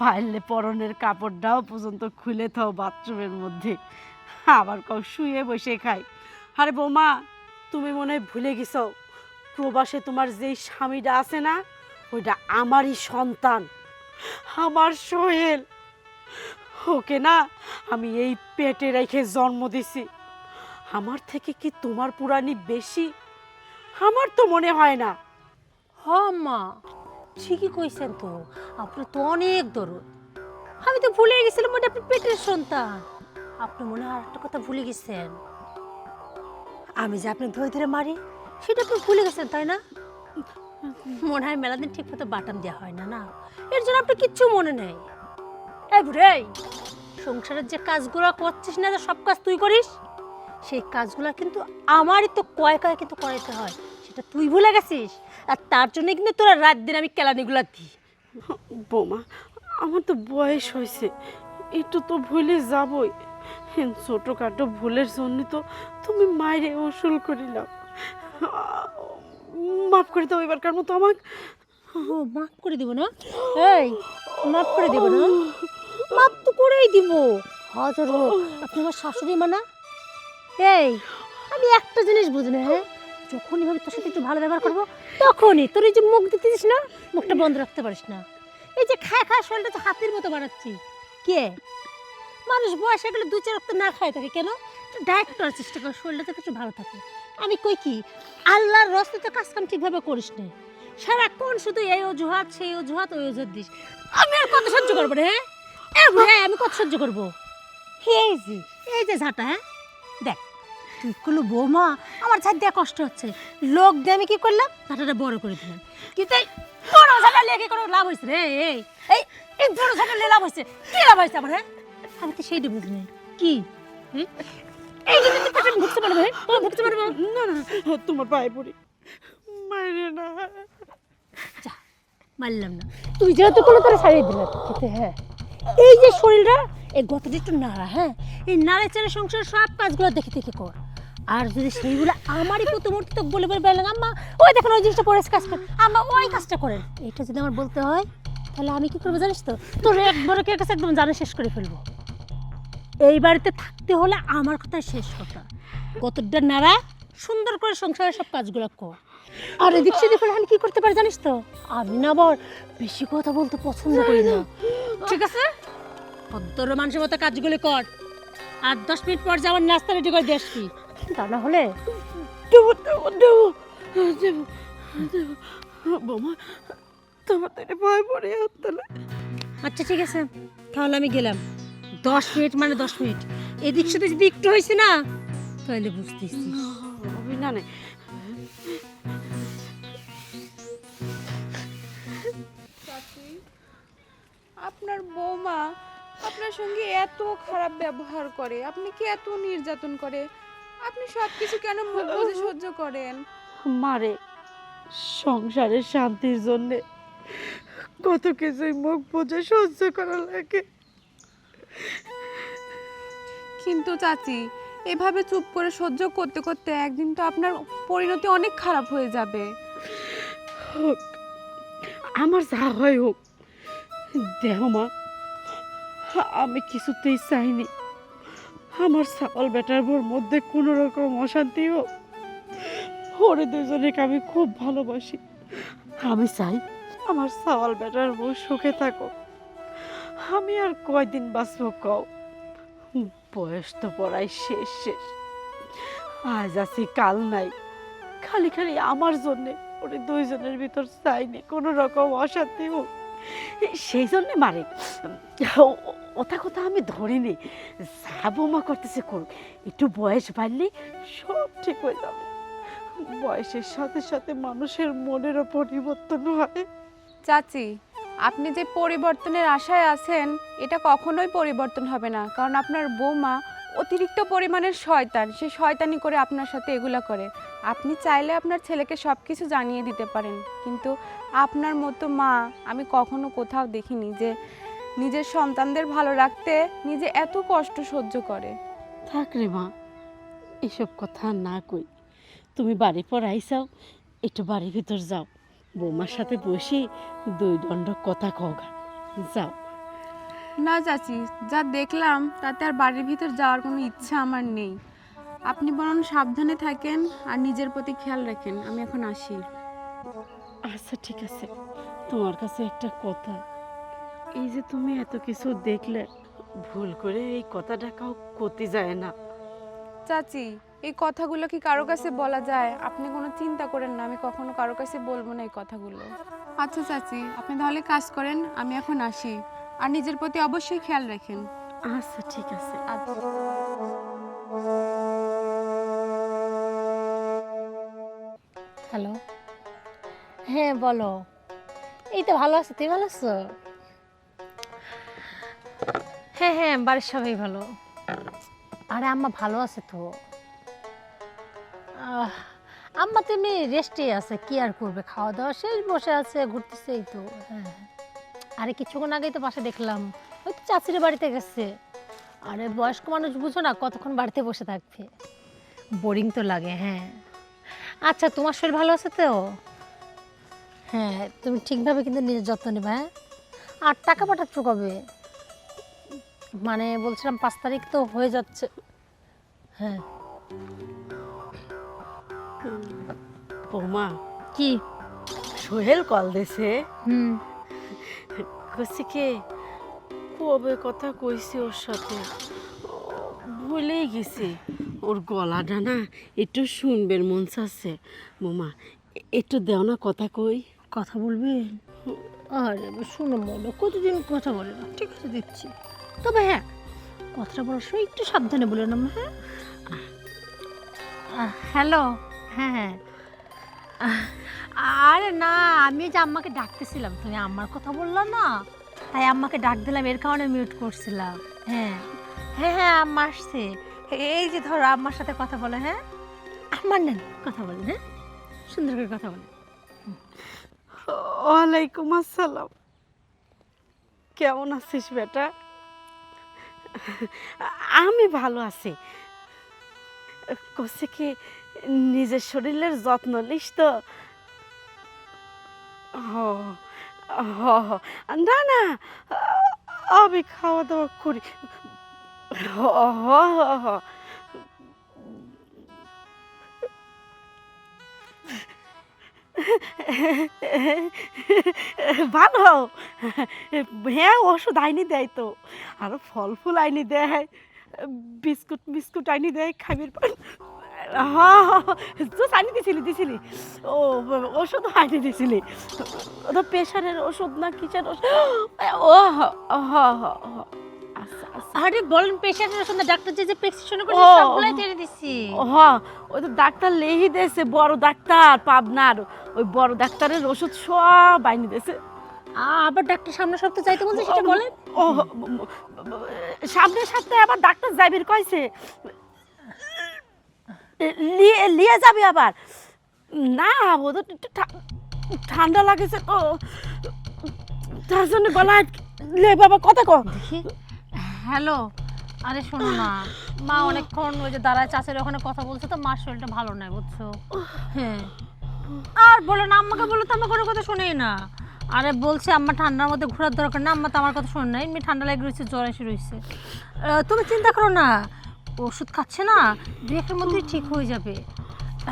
S3: পারলে পরনের কাপড়টাও পর্যন্ত খুলে থাও বাথরুমের মধ্যে, আবার কাউ শুয়ে বসে খাই। আরে বৌমা, তুমি মনে হয় ভুলে গেছো, প্রবাসে তোমার যেই স্বামীটা আছে না, ওইটা আমারই সন্তান, আমার সোহেল। ওকে না আমি এই পেটে রেখে জন্ম দিছি, আমার থেকে কি তোমার পুরানি বেশি? আমার তো মনে হয় না।
S6: হ মা, ঠিকই কইছেন তো, আপনি তো অনেক দরদ। আমি তো ভুলে গেছিলাম ওটা আপনি পেটের সন্তান। আপনি মনে হয় একটা কথা ভুলে গেছেন, আমি যে আপনি ধরে ধরে মারি সেটা আপনি ভুলে গেছেন, তাই না? মনে হয় মেলাদিন ঠিক মতো বাটাম দেওয়া হয় না, না এর জন্য আপনার কিচ্ছু মনে নেই। এই বুড়ে, সংসারের যে কাজগুলো করছিস না, যে সব কাজ তুই করিস, সেই কাজগুলো কিন্তু আমারই তো কয় কয় কিন্তু করাইতে হয়, সেটা তুই ভুলে গেছিস। আর তার জন্য কিন্তু তোরা রাত দিন আমি কেলানিগুলো দিই।
S3: বৌমা, আমার তো বয়স হয়েছে, একটু তো ভুলে যাবই। ছোটোখাটো ভুলের জন্য তো তুমি মায়েরে ওসুল করিলাম। মাফ করে দাও এবারকার মতো আমাকে।
S6: ও মাফ করে দিব না? এই মাফ করে দিব না? মাফ তো করেই দিব। হাজার হোক আপনি আমার শাশুড়ি মা না? এই আমি একটা জিনিস বুঝি না, হ্যাঁ, যখনই ভাবি তোর সাথে একটু ভালো ব্যবহার করবো, তখনই তোর এই যে মুখ দিতেছিস না, মুখটা বন্ধ রাখতে পারিস না। এই যে খায় খায় শরীরটা তো হাতির মতো বানাচ্ছি। কে মানুষ বয়সে গেলে দু চার রক্ত না খায় থাকে কেন? ডায়েট করার চেষ্টা কর, শরীরটা যাতে একটু ভালো থাকে। আমি কই কি, আল্লাহর রস্তে তো কাজ কাম ঠিকভাবে করিস না, সারাক্ষণ শুধু এই অজুহাত সেই অজুহাত ওই অজুহাত দিস। আমি আর কত সহ্য করবো রে? হ্যাঁ আমি কত সহ্য করবো? এই যে ঝাঁটা, হ্যাঁ দেখ, তুই করলো বৌমা, আমার ঝাঁট দেওয়া কষ্ট হচ্ছে, লোক দিয়ে আমি কি করলাম, ঝাঁটাটা বড় করে দিলাম। কিন্তু এই বড় ঝাঁটা নিয়ে কি কোনো লাভ হয়েছে রে? এই এই বড় ঝাঁটা নিয়ে লাভ হয়েছে? কি লাভ হয়েছে আমার? হ্যাঁ আমি তো সেইটা বুঝি না। কি এই জন্য তুই পেছনে ভুগতে পারবো? হ্যাঁ ভুগতে পারবো
S3: না না, তোমার পায়ে পড়ি, মাইরে না।
S6: মারলাম না, তুই যেহেতু কোনো করে ছাড়িয়ে দিলাম খেতে। হ্যাঁ এই যে শরীরটা, এই গতটা একটু নাড়া, হ্যাঁ এই নাড়া চাড়া সংসার সব কাজগুলো দেখে দেখে কর। আর যদি সেইগুলো আমারই প্রতিমূর্তি তো বলে বলে বেড়ালাম, আম্মা ওই দেখেন ওই জিনিসটা পরে কাজ করেন, আম্মা ওই কাজটা করেন, এটা যদি আমার বলতে হয় তাহলে আমি কি করবো জানিস তো? তোর একবারও কে কাছে একদম জানা শেষ করে ফেলবো। এই বাড়িতে থাকতে হলে আমার কথাই শেষ কথা, কতটা নাড়া সুন্দর করে সংসারের সব কাজগুলো কর। আর এদিক সেদিক হলে আমি কি করতে পারি জানিস তো? আমি না আবার বেশি কথা বলতে পছন্দ করি না, ঠিক আছে? ভদ্র মানুষের মতো কাজগুলো কর, আর 10 মিনিট পর যাওয়ার নাস্তা রেডি করে দিয়ে আসবি, তা না হলে
S3: দেবো দেবো দেবো দেবো দেবো। বৌমা, তোমার তো পায়ে পড়ে তাহলে।
S6: আচ্ছা ঠিক আছে, তাহলে আমি গেলাম। 10 মিনিট মানে 10 মিনিট, এদিক সেদিক যদি একটু হয়েছে না তাহলে বুঝতেছিস।
S3: না না,
S5: আপনার বৌমা আপনার সঙ্গে এত খারাপ ব্যবহার করে, আপনি কি এত নির্যাতন করে, আপনি সব কিছু কেন মুখ বুজে সহ্য করেন?
S3: মারে সংসারের শান্তির জন্য কত কিছুই মুখ বুঝে সহ্য করা লাগে।
S5: কিন্তু চাচি, এভাবে চুপ করে সহ্য করতে করতে একদিন তো আপনার পরিণতি অনেক খারাপ হয়ে যাবে।
S3: হোক, আমার যা হয় হোক, দেহ মা, আমি কিছুতেই চাইনি আমার ছাগল বেটার বোর মধ্যে কোনো রকম অশান্তি হোক। ওরে দুজনেকে আমি খুব ভালোবাসি, আমি চাই আমার ছাগল বেটার বউ সুখে থাকো। আমি আর কয়দিন বাঁচবো কও? বয়স তো পড়াই শেষ শেষ, আজ আছি কাল নাই। খালি খালি আমার জন্যে ওরে দুইজনের ভিতর চাইনি কোনো রকম অশান্তি হোক, সেই জন্যে মারে। ওটা কথা আমি ধরিনি, যা বোমা করতেছে করুক, একটু বয়স বাড়লে সব ঠিক হয়ে যাবে। বয়সের সাথে সাথে মানুষের মনেরও পরিবর্তন হয়।
S5: চাচি, আপনি যে পরিবর্তনের আশায় আছেন এটা কখনোই পরিবর্তন হবে না, কারণ আপনার বৌমা অতিরিক্ত পরিমাণের শয়তান, সে শয়তানি করে আপনার সাথে এগুলা করে। আপনি চাইলে আপনার ছেলেকে সব কিছু জানিয়ে দিতে পারেন, কিন্তু আপনার মতো মা আমি কখনো কোথাও দেখিনি যে নিজের সন্তানদের ভালো রাখতে নিজে এত কষ্ট সহ্য করে।
S3: থাক রে মা, এসব কথা না কই, তুমি বাড়ি পর আইসাও, একটু বাড়ির ভিতর যাও, বৌমার সাথে বসে দুই দণ্ড কথা কওগা, যাও।
S5: না চাচি, যা দেখলাম তাতে আর বাড়ির ভিতর যাওয়ার কোনো ইচ্ছা আমার নেই। আপনি বরং সাবধানে থাকেন আর নিজের প্রতি খেয়াল রাখেন। আমি এখন আসি।
S3: আচ্ছা ঠিক আছে, তোমার কাছে একটা কথা, এই যে তুমি এত কিছু দেখলে, ভুল করে এই কথাটা কাউ করতে যায় না।
S5: চাচি, এই কথাগুলো কি কারো কাছে বলা যায়? আপনি কোনো চিন্তা করেন না, আমি কখনো কারো কাছে বলবো না এই কথাগুলো। আচ্ছা চাচি, আপনি তাহলে কাজ করেন, আমি এখন আসি। আর নিজের প্রতি অবশ্যই খেয়াল রাখেন।
S3: আচ্ছা ঠিক আছে।
S5: আচ্ছা।
S6: হ্যালো, হ্যাঁ বলো। এই তো ভালো আছি, তুই ভালো আছো? হ্যাঁ হ্যাঁ, বাড়ির সবাই ভালো। আরে আম্মা ভালো আছে তো। আম্মা তো এমনি রেস্টে আছে, কি আর করবে, খাওয়া দাওয়া শেষ, বসে আছে, ঘুরতেছে এই তো। হ্যাঁ, আরে কিছুক্ষণ আগেই তো পাশে দেখলাম, ওই তো চাচির বাড়িতে গেছে। আরে বয়স্ক মানুষ বুঝো না, কতক্ষণ বাড়িতে বসে থাকবে, বোরিং তো লাগে। হ্যাঁ আচ্ছা, তোমার শরীর ভালো আছে তো? হ্যাঁ, তুমি ঠিকভাবে কিন্তু নিজের যত্ন নেবে। হ্যাঁ, আর টাকা পাঠাচ্ছ কবে? মানে বলছিলাম 5 তারিখ তো হয়ে যাচ্ছে। হ্যাঁ।
S3: বৌমা,
S6: কি?
S3: সোহেল কল দিছে,
S6: হুম।
S3: কইছে কি কবে কথা কইছি ওর সাথে, ভুলেই গেছি। ওর গলাটা না একটু শুনবের মন চাচ্ছে। বৌমা একটু দেও না, কথা কই।
S6: কথা বলবে? আরে শোনো মনে, কতদিন কথা বলে না। ঠিক আছে দিচ্ছি, তবে হ্যাঁ কথাটা বলার সময় একটু সাবধানে বলে না। হ্যাঁ হ্যালো, হ্যাঁ হ্যাঁ। আরে না, আমি যে আম্মাকে ডাকতেছিলাম, তুমি আম্মার কথা বললো না, তাই আম্মাকে ডাক দিলাম, এর কারণে মিউট করছিলাম। হ্যাঁ হ্যাঁ হ্যাঁ, আম্মা আসছে। এই যে ধরো আম্মার সাথে কথা বলে। হ্যাঁ, আম্মার নেন কথা বলেন। হ্যাঁ, সুন্দর করে কথা বলেন।
S3: ওয়ালাইকুম আসসালাম। কেমন আছিস বেটা? আমি ভালো আছি। কছে কি নিজের শরীরের যত্ন নিস তো? হ হ হ। না না, আমি খাওয়া দাওয়া করি। হ হ হ হ। ভালো। হ্যাঁ, ওষুধ আইনি দেয় তো, আরো ফল ফুল আইনি দেয়, বিস্কুট বিস্কুট আইনি দেয়, খাবির পান। হ্যাঁ জুস আইনি দিছিলি। ও ওষুধ আইনি দিছিলি, ওটা প্রেশারের ওষুধ না কিসের ওষুধ? ও হ হ হ হ। আচ্ছা আচ্ছা।
S6: আরে বলেন, পেশেন্টের সঙ্গে ডাক্তার যে প্রেসক্রিপশন করে
S3: ও,
S6: সবগুলাই দিয়ে দিছি।
S3: হ্যাঁ ওই তো ডাক্তার লেহি দিয়েছে, বড় ডাক্তার পাবনার, ওই বড় ডাক্তারের ওষুধ সব আইনি দিয়েছে।
S6: আবার ডাক্তার সামনের সপ্তাহে যাইতে বলছে, সেটা বলেন।
S3: ও সামনের সপ্তাহে আবার ডাক্তার যাইবির কইছে, লিয়ে যাবি আবার। না ও তো একটু ঠান্ডা লাগেছে তো, তার জন্য গলায় লে বাবা কথা কো।
S6: দেখি। হ্যালো, আরে শোনো না, মা অনেকক্ষণ ওই যে দাঁড়ায় চাচের ওখানে কথা বলছে তো, মার শরীরটা ভালো নাই বুঝছো। হ্যাঁ, আর বলো না, আম্মাকে বলো তো, আমার কোনো কথা শোনেই না। আরে বলছে আম্মা ঠান্ডার মধ্যে ঘোরার দরকার না, আম্মা তো আমার কথা শোনে না, এমনি ঠান্ডা লেগে রয়েছে, জ্বর এসে রয়েছে। তুমি চিন্তা করো না, ওষুধ খাচ্ছে না, 2-1 মধ্যেই ঠিক হয়ে যাবে।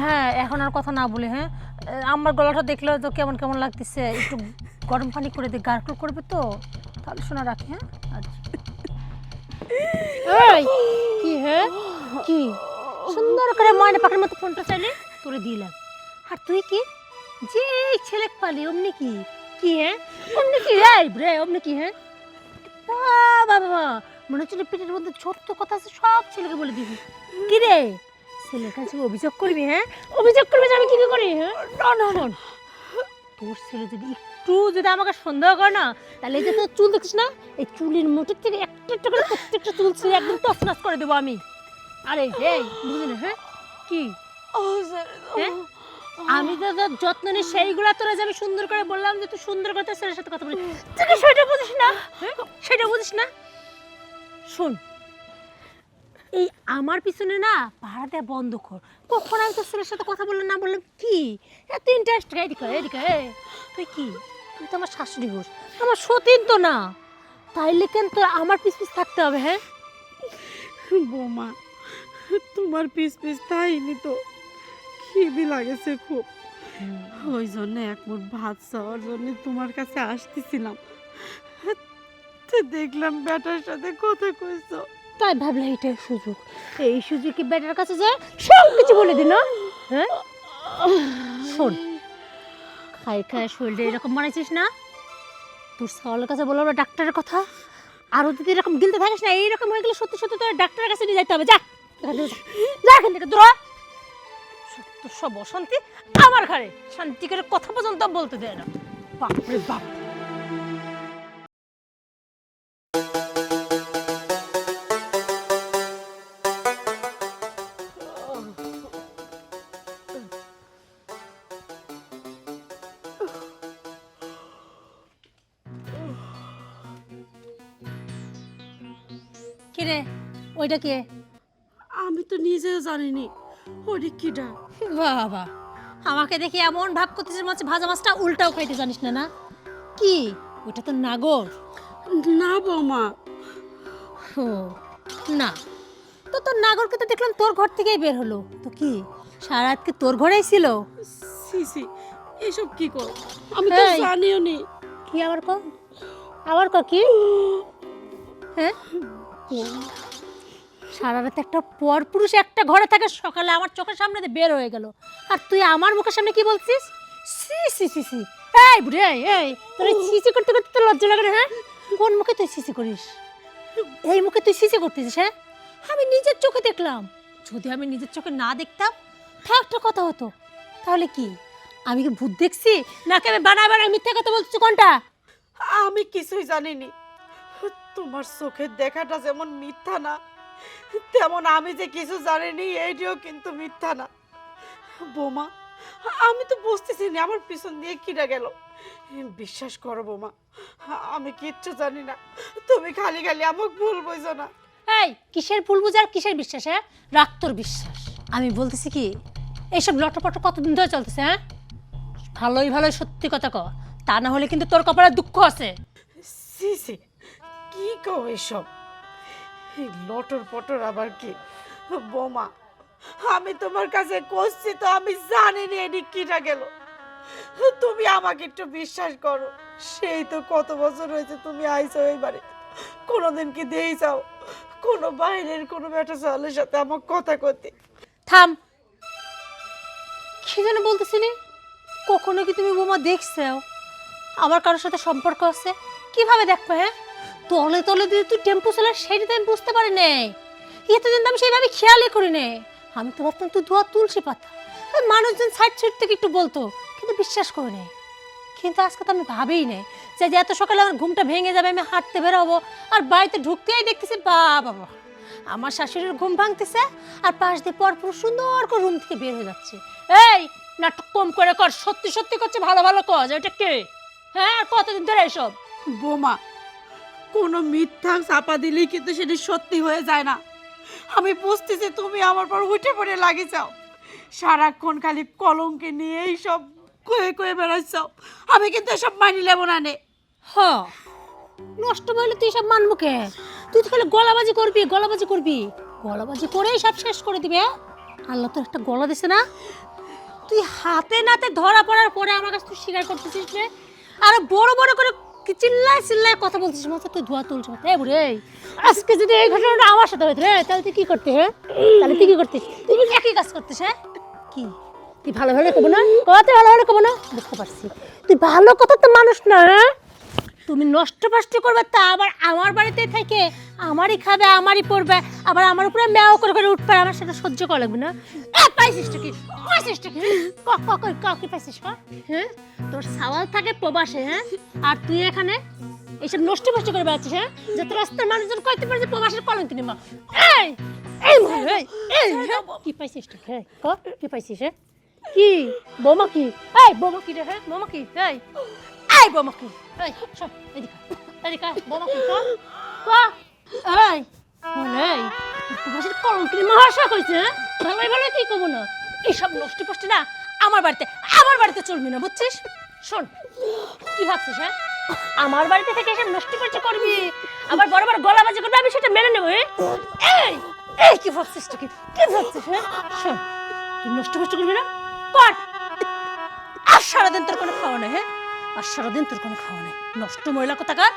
S6: হ্যাঁ, এখন আর কথা না বলে। হ্যাঁ, আমার গলাটা দেখলে তো কেমন কেমন লাগতেছে, একটু গরম পানি করে দিয়ে গার্গল করবে তো, তাহলে শোনা রাখি। হ্যাঁ আচ্ছা। এই কি? হ্যাঁ কি সুন্দর করে ময়না পাখির মতো ফোনটা চাইলে তোরে দিলাম, আর তুই কি যে ছেলে পালি অমনি কি? কি হ্যাঁ অমনি কি রে অমনি কি? হ্যাঁ বাবা, মনে হচ্ছে পেটের মধ্যে ছোট্ট কথা আছে, সব ছেলেকে বলে দিবি। কি রে, ছেলের কাছে অভিযোগ করবি? হ্যাঁ, অভিযোগ করবি যে আমি কি করি? হ্যাঁ শোন, তোর ছেলে যদি আমাকে সন্দেহ করে না, তাহলে এই যে তোর চুল দেখছিস না, এই চুলের মোটর থেকে একটা একটা করে প্রত্যেকটা চুল ছিঁড়ে একদম তছনছ করে দেবো আমি। আরে এই বুঝলি না? হ্যাঁ কি? হ্যাঁ, আমি তো তোর যত্ন নিই, সেইগুলা তোরা যে আমি সুন্দর করে বললাম যে তুই সুন্দর করে তোর ছেলের সাথে কথা বলি, তুই কি সেটা বুঝিস না? হ্যাঁ, সেটা বুঝিস না? শোন, এই আমার পিছনে না পাহারা দেওয়া বন্ধ কর। কখন আমি তোর ছেলের সাথে কথা বললাম না বললাম কি এত ইন্টারেস্ট? এদিকে তুই কি? তুই তো আমার শাশুড়ি হোস, আমার সতীন তো না, তাইলে কেন তোর আমার পিছ থাকতে হবে? হ্যাঁ
S3: বৌমা, তোমার পিস তাইনি তো, খিদি লাগেছে খুব, ওই জন্য এক মুঠ ভাত চাওয়ার জন্য তোমার কাছে আসতেছিলাম, তো দেখলাম বেটার সাথে কথা কইছো,
S6: তাই ভাবলে এইটাই সুযোগ, এই সুযোগে বেটার কাছে যায় সব কিছু বলে দিন। হ্যাঁ শোন, খাই খাই শরীরটা এরকম বানাইছিস না, তোর সাওয়ালের কাছে বলবো ডাক্তারের কথা, আরও যদি এরকম গিলতে থাকিস না, এইরকম হয়ে গেলে সত্যি সত্যি তোর ডাক্তারের কাছে নিয়ে যেতে হবে। যা যা এখান থেকে দূর হ। সত্য সব অশান্তি আমার ঘরে, শান্তি করে কথা পর্যন্ত বলতে দেয় না। বাপরে বাপ। কিরে ওইটা কে?
S3: আমি তো নিজেও জানিনি ওরে কিডা।
S6: বাবা, আমাকে দেখি এমন ভাব করতেছিস মনে হচ্ছে ভাজা মাছটা উল্টাও খাইতে জানিস না। না কি ওটা তো নাগর?
S3: না বৌমা,
S6: ও না, তো তোর নাগরকে তো দেখলাম তোর ঘর থেকেই বের হলো। তো কি সারা রাত কি তোর ঘরেই ছিল?
S3: সিসি এসব কি কর, আমি তো
S6: এই।
S3: জানিও নি।
S6: কি আবার কর, আবার কর কি? হ্যাঁ সারা রাত একটা পর পুরুষ একটা ঘরে থাকে, সকালে আমার চোখের সামনে দিয়ে বের হয়ে গেল, আর তুই আমার মুখের সামনে কি বলছিস? সি সি সি সি। এই বুড়ি এই, তোর সিসি করতে করতে তোর লজ্জা লাগে না? হ্যাঁ কোন মুখে তুই সিসি করিস? এই মুখে তুই সিসি করতেছিস? হ্যাঁ আমি নিজের চোখে দেখলাম, যদি আমি নিজের চোখে না দেখতাম তা একটা কথা হতো। তাহলে কি আমি কি ভূত দেখছি নাকি আমি বানায় বানায় মিথ্যা কথা বলছি? কোনটা?
S3: আমি কিছুই জানিনি। তোমার চোখের দেখাটা যেমন মিথ্যা না, তেমন আমি যে কিছু জানিনি এইটাও কিন্তু মিথ্যা না। বোমা, আমি তো বুঝতেছি না আমার পিছন দিয়ে কিরা গেল। বিশ্বাস করো বোমা, আমি কিচ্ছু জানি না। তুমি খালি খালি আমাকে ভুল বুঝো না।
S6: এই কিসের ভুল বুঝার কিসের বিশ্বাস? হ্যাঁ রাখ তোর বিশ্বাস। আমি বলতেছি কি এইসব লটপট কতদিন ধরে চলতেছে? হ্যাঁ ভালোই ভালোই সত্যি কথা ক, তা না হলে কিন্তু তোর কপালে দুঃখ আছে।
S3: সিসি কি কও এসব? এই লটর পটর আবার কি? বোমা, আমি তোমার কাছে কষছি তো আমি জানিনি এটি কিটা গেল। তুমি আমাকে একটু বিশ্বাস করো, সেই তো কত বছর হয়েছে তুমি আইছো এই বাড়িতে, কোনোদিন কি দিয়ে যাও কোনো বাইরের কোনো বেটা চালের সাথে আমার কথা করতে?
S6: থাম, কি যেন বলতেছিলি? কখনো কি তুমি বোমা দেখছো আমার কারোর সাথে সম্পর্ক আছে? কিভাবে দেখবে? হ্যাঁ তলে তলে দিয়ে তুই টেম্পো চালাস সেটা তো আমি বুঝতে পারি নাই, এতদিন তো আমি সেইভাবে খেয়ালই করি নাই। আমি তো ভাবতাম তুই ধোয়া তুলসী পাতা, মানুষজন সাইড সাইড থেকে একটু বলতো, কিন্তু বিশ্বাস করি নাই। কিন্তু আজকে তো আমি ভাবেই নাই যে এত সকালে আমার ঘুমটা ভেঙে যাবে, আমি হাঁটতে বেরোবো, আর বাড়িতে ঢুকতেই দেখতেছি বাবা আমার শাশুড়ির ঘুম ভাঙতেছে, আর পাশ দিয়ে পরপর সুন্দর করে রুম থেকে বের হয়ে যাচ্ছে। এই নাটক কম করে কর, সত্যি সত্যি করছে ভালো ভালো কর, এটা কে? হ্যাঁ আর কতদিন ধরে এসব?
S3: বোমা, কোনো মিথ্যা চাপা দিলেই কিন্তু সেটা সত্যি হয়ে যায় না। আমি বুঝতেছি তুমি আমার পর উঠে পড়ে লাগি যাও, সারাক্ষণ খালি কলঙ্কে নিয়ে এই সব কয়ে কয়ে বেড়াচ্ছ। আমি কিন্তু এসব মানি লেব না নে।
S6: হ নষ্ট হইলে তুই সব মানবো কে? তুই তো খালি গলাবাজি করবি গলাবাজি করবি, গলাবাজি করেই সব শেষ করে দিবে। আল্লাহ তোর একটা গলা দিছে না, তুই হাতে নাতে ধরা পড়ার পরে আমার কাছে তুই স্বীকার করতেছিস রে, আর বড় বড় করে কি চিল্লায় চিল্লায় কথা বলছিস মতো তুই ধোয়া তুলছ। এই বুড়ে আজকে যদি এই ঘটনাটা আমার সাথে হইতো রে তাহলে তুই কি করতে? হ্যাঁ তাহলে তুই কি করতিস? তুই একই কাজ করতিস। হ্যাঁ কি তুই ভালো ভালো কব না? কত ভালো ভালো কব না? বুঝতে পারছি তুই ভালো কথা তো মানুষ না। হ্যাঁ তুমি নষ্ট ফষ্ট করবে তা আবার আমার বাড়িতে থেকে আমারই খাবে আমারই পড়বে, আবার আমার উপরে ম্যাও করে করে উঠবে, আমার সেটা সহ্য করা লাগবে না? পাইছিসটা কি? পাইছিসটা কি? কাউকে পাইছিস? হ্যাঁ তোর সাওয়াল থাকে প্রবাসে, হ্যাঁ আর তুই এখানে এইসব নষ্ট ফষ্ট করে বেড়াচ্ছিস। হ্যাঁ যাতে রাস্তার মানুষজন কইতে পারে যে প্রবাসের কলঙ্কিনী মা। এই এই এই কি পাইছিসটা? হ্যাঁ কি পাইছিস? হ্যাঁ কি বোমা কি? এই বোমা কি রে? হ্যাঁ বোমা কি? এই বোমা কি? এই সব এদিকে এদিকে বোমা কি? এই বলে প্রবাসের কলঙ্কিনী মহাশা কইছে। ভালোই ভালো তুই কব না, এইসব নষ্ট ফষ্ট না আমার বাড়িতে চলবি না, বুঝছিস? শোন কি ভাবছিস? হ্যাঁ আমার বাড়িতে থেকে এসব নষ্ট ফষ্ট করবি, আবার বড় বড় গলাবাজি করবি, আমি সেটা মেনে নেবো? এই এই কি ভাবছিস? কি ভাবছিস? হ্যাঁ শোন তুই নষ্ট ফষ্ট করবি না, কর। আর সারাদিন তোর কোনো খাওয়া নেই। হ্যাঁ আর সারাদিন তোর কোনো খাওয়া নেই, নষ্ট মহিলা কোথাকার।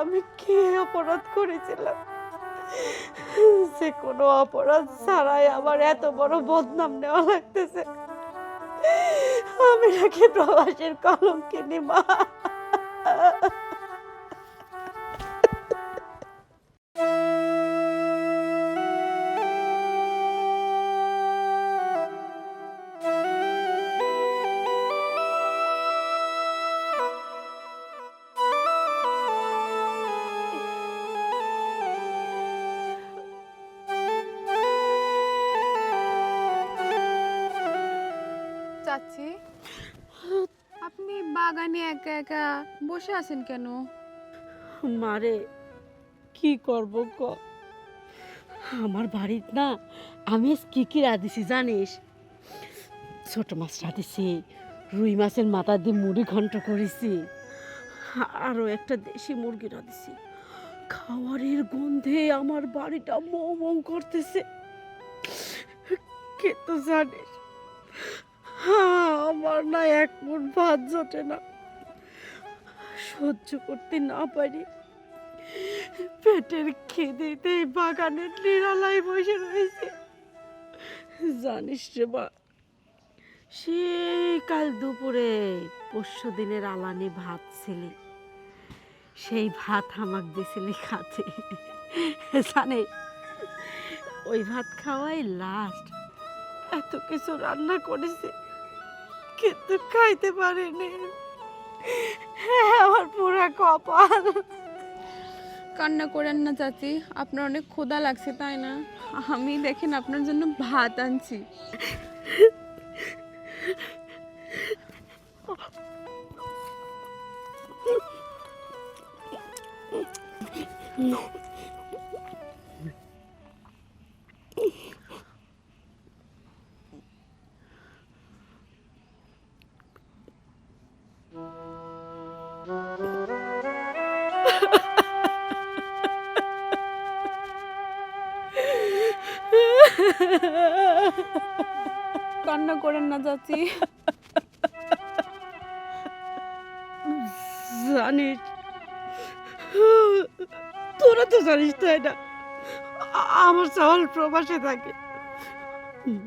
S3: আমি কি অপরাধ করেছিলাম যে কোনো অপরাধ ছাড়াই আমার এত বড় বদনাম নেওয়া লাগতেছে? আমি নাকি প্রবাসের কলঙ্কিনী মা?
S5: চাচি, আপনি বাগানে একা একা বসে আছেন কেন?
S3: মারে কি করব ক? আমার বাড়ির না আমি আজ কি কি রাঁধিছি জানিস? ছোট মাছ রাঁধিছি, রুই মাছের মাথা দিয়ে মুড়ি ঘন্ট করেছি, আরও একটা দেশি মুরগি রাঁধিছি। খাবারের গন্ধে আমার বাড়িটা মৌ মৌ করতেছে। কিন্তু জানিস আমার না এক মুঠ ভাত জোটে না। সহ্য করতে না পারি পেটের খিদেতে বাগানের নিরালায় বসে রয়েছে। জানিস রে মা, সেই কাল দুপুরে পরশু দিনের আলানি ভাত ছিলি, সেই ভাত আমাক দিছিলি খাতে। জানিস ওই ভাত খাওয়াই লাস্ট। এত কিছু রান্না করেছে কিন্তু খাইতে পারিনি। আমার পুরা কপাল।
S5: কান্না করেন না চাচি, আপনার অনেক ক্ষুধা লাগছে তাই না? আমি দেখেন আপনার জন্য ভাত আনছি। কান্না করেন না চাচি।
S3: জানিস তোরা তো জানিস তাই না, আমার চাওয়াল প্রবাসে থাকে।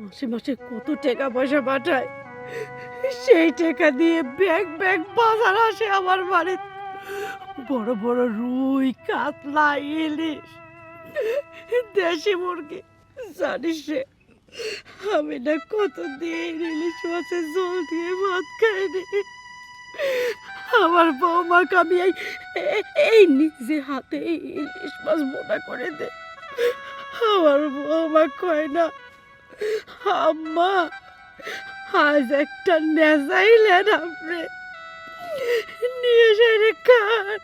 S3: মাসে মাসে কত টাকা পয়সা পাঠায়, সেই টাকা দিয়ে ব্যাগ ব্যাগ বাজার আসে আমার বাড়ি। বড় বড় রুই, কাতলা, ইলিশ, দেশি মুরগি। জানিস রে আমি না কতদিন ইলিশ মাছের ঝোল দিয়ে ভাত খাইনি। আমার বৌমাকে আমি এই নিজে হাতে ইলিশ মাছ বোনা করে দে। আমার বৌমা কয় না, আম্মা আজ একটা নেজাইলেন আপনি নিয়ে এসে রে খান।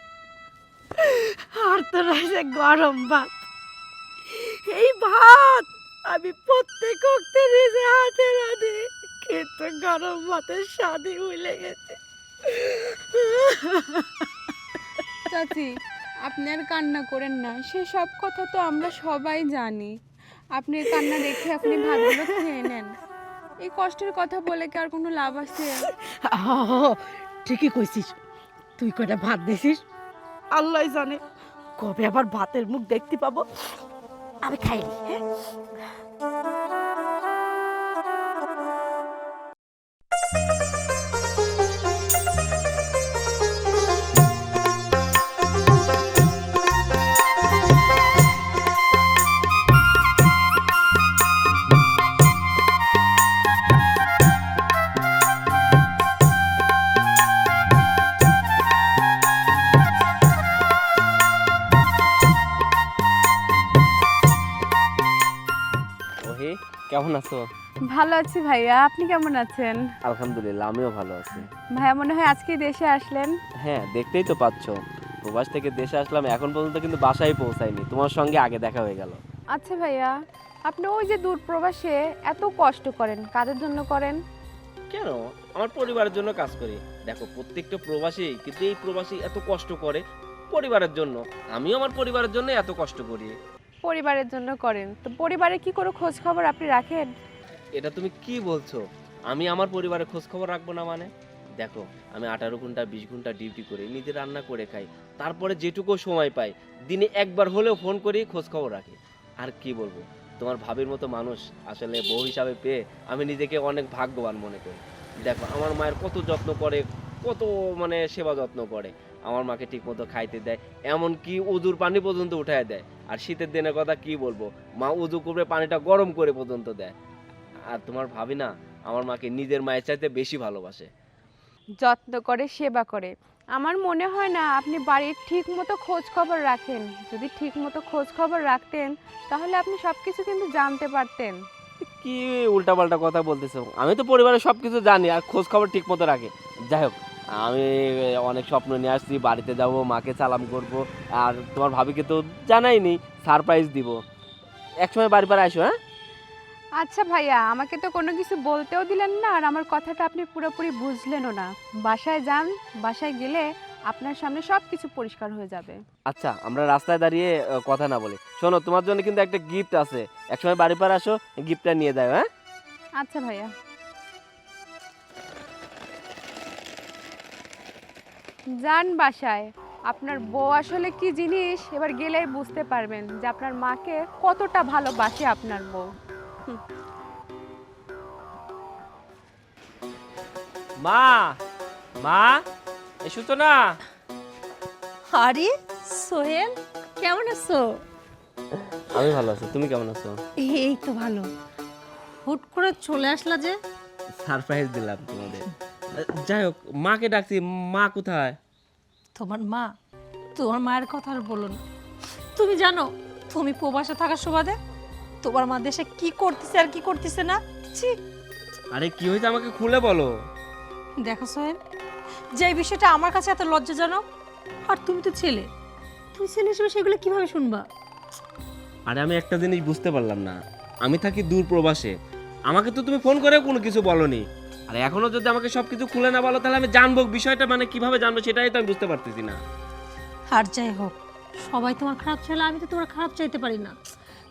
S3: আর তো রয়েছে গরম ভাত। এই ভাত আমি প্রত্যেক ওক্তে নিজে হাতে রাঁধি, কিন্তু গরম ভাতের স্বাদই ভুলে গেছে।
S5: চাচি, আপনি আর কান্না করেন না, সে সব কথা তো আমরা সবাই জানি। আপনি কান্না রেখে আপনি ভাতগুলো খেয়ে নেন। এই কষ্টের কথা বলে কি আর কোনো লাভ আছে?
S3: ঠিকই কইছিস, তুই কয়টা ভাত দিছিস আল্লাহ জানে কবে আবার ভাতের মুখ দেখতে পাবো। আমি খাইনি। হ্যাঁ
S2: ওহে, কেমন আছো?
S5: ভালো আছি ভাইয়া, আপনি কেমন আছেন?
S2: আলহামদুলিল্লাহ, আমিও ভালো আছি।
S5: ভাইয়া মনে হয় আজকেই দেশে আসলেন।
S2: হ্যাঁ, দেখতেই তো পাচ্ছ, প্রবাস থেকে দেশে আসলাম, এখন পর্যন্ত কিন্তু বাসায় পৌঁছাইনি। তোমার সঙ্গে আগে দেখা হয়ে গেল।
S5: আচ্ছা ভাইয়া, আপনি ওই যে দূর প্রবাসে এত কষ্ট করেন, কাদের জন্য করেন?
S2: কেন? আমার পরিবারের জন্য কাজ করি। দেখো, প্রত্যেকটা প্রবাসী কিন্তু এই প্রবাসী এত কষ্ট করে পরিবারের জন্য। আমিও আমার পরিবারের জন্য এত কষ্ট করি।
S5: পরিবারের জন্য করেন, তো পরিবারের কি কোনো খোঁজ খবর আপনি রাখেন?
S2: এটা তুমি কি বলছো? আমি আমার পরিবারের খোঁজ খবর রাখবো না মানে? দেখো, আমি 18 ঘন্টা 20 ঘন্টা ডিউটি করে নিজে রান্না করে খাই, তারপরে যেটুকু সময় পাই দিনে একবার হলেও ফোন করি, খোঁজ খবর রাখি। আর কি বলবো, তোমার ভাবির মতো মানুষ আসলে বউ হিসাবে পেয়ে আমি নিজেকে অনেক ভাগ্যবান মনে করি। দেখো আমার মায়ের কত যত্ন করে, কত মানে সেবা যত্ন করে, আমার মাকে ঠিকমতো খাইতে দেয়, এমনকি উজুর পানি পর্যন্ত উঠায় দেয়। আর শীতের দিনের কথা কি বলবো, মা উজু করে পানিটা গরম করে পর্যন্ত দেয়। আর তোমার ভাবি না আমার মাকে নিজের মায়ের চাইতে বেশি ভালোবাসে।
S5: যত্ন করে, সেবা করে। আমার মনে হয় না আপনি বাড়ির ঠিক মতো খোঁজ খবর রাখেন। যদি ঠিক মতো খোঁজ খবর রাখতেন তাহলে আপনি সব কিছু কিন্তু জানতে পারতেন।
S2: কি উল্টাপাল্টা কথা বলতেছো, আমি তো পরিবারের সব কিছু জানি আর খোঁজ খবর ঠিক মতো রাখি। যাই হোক, আমি অনেক স্বপ্ন নিয়ে আসছি, বাড়িতে যাব, মাকে সালাম করব, আর তোমার ভাবিকে তো জানাইনি, সারপ্রাইজ দিব। একসময় বাড়ি পর আসো। হ্যাঁ
S5: আচ্ছা ভাইয়া, আমাকে তো কোনো কিছু বলতেও দিলেন না, আর আমার কথাটা আপনি পুরোপুরি বুঝলেনও না। বাসায় যান, বাসায় গেলে আপনার সামনে সব কিছু পরিষ্কার হয়ে যাবে।
S2: আচ্ছা, আমরা রাস্তায় দাঁড়িয়ে কথা না বলি। শোনো, তোমার জন্য কিন্তু একটা গিফট আছে, একসময় বাড়ি পর আসো, গিফটটা নিয়ে যাও। হ্যাঁ
S5: আচ্ছা ভাইয়া। যান বাসায়, আপনার বউ আসলে কি জিনিস এবার গেলেই বুঝতে পারবেন যে আপনার মাকে কতটা ভালোবাসে আপনার বউ।
S2: মা, মা এসো না।
S6: আরে সোহেল, কেমন আছো?
S2: আমি ভালো আছি, তুমি কেমন আছো?
S6: এই তো ভালো। হুট করে চলে আসলা যে?
S2: সারপ্রাইজ দিলাম তোমাদের। যাই হোক, মাকে ডাকছি, মা কোথায়?
S6: তোমার মা? তোমার মায়ের কথা আর বলো না। তুমি জানো তুমি প্রবাসে থাকার সুবাদে তোমার মা দেশে কি করতেছে আর কি করতেছে না? ছি!
S2: আরে কি হয়েছে আমাকে খুলে বলো।
S6: দেখো সোহেল, যে বিষয়টা আমার কাছে এত লজ্জাজনক, আর তুমি তো ছেলে, তুমি ছেলে হিসেবে সেগুলো কিভাবে শুনবা?
S2: আরে আমি একটা জিনিস বুঝতে পারলাম না, আমি থাকি দূর প্রবাসে, আমাকে তো তুমি ফোন করে কোনো কিছু বলনি। আর এখনো যদি আমাকে সবকিছু খুলে না বলো তাহলে আমি জানবো বিষয়টা, মানে কিভাবে জানবো সেটাই তো আমি বুঝতে পারতেছি না।
S6: আর যাই হোক, সবাই তোমার খারাপ চাইলে আমি তো তোমার খারাপ চাইতে পারি না।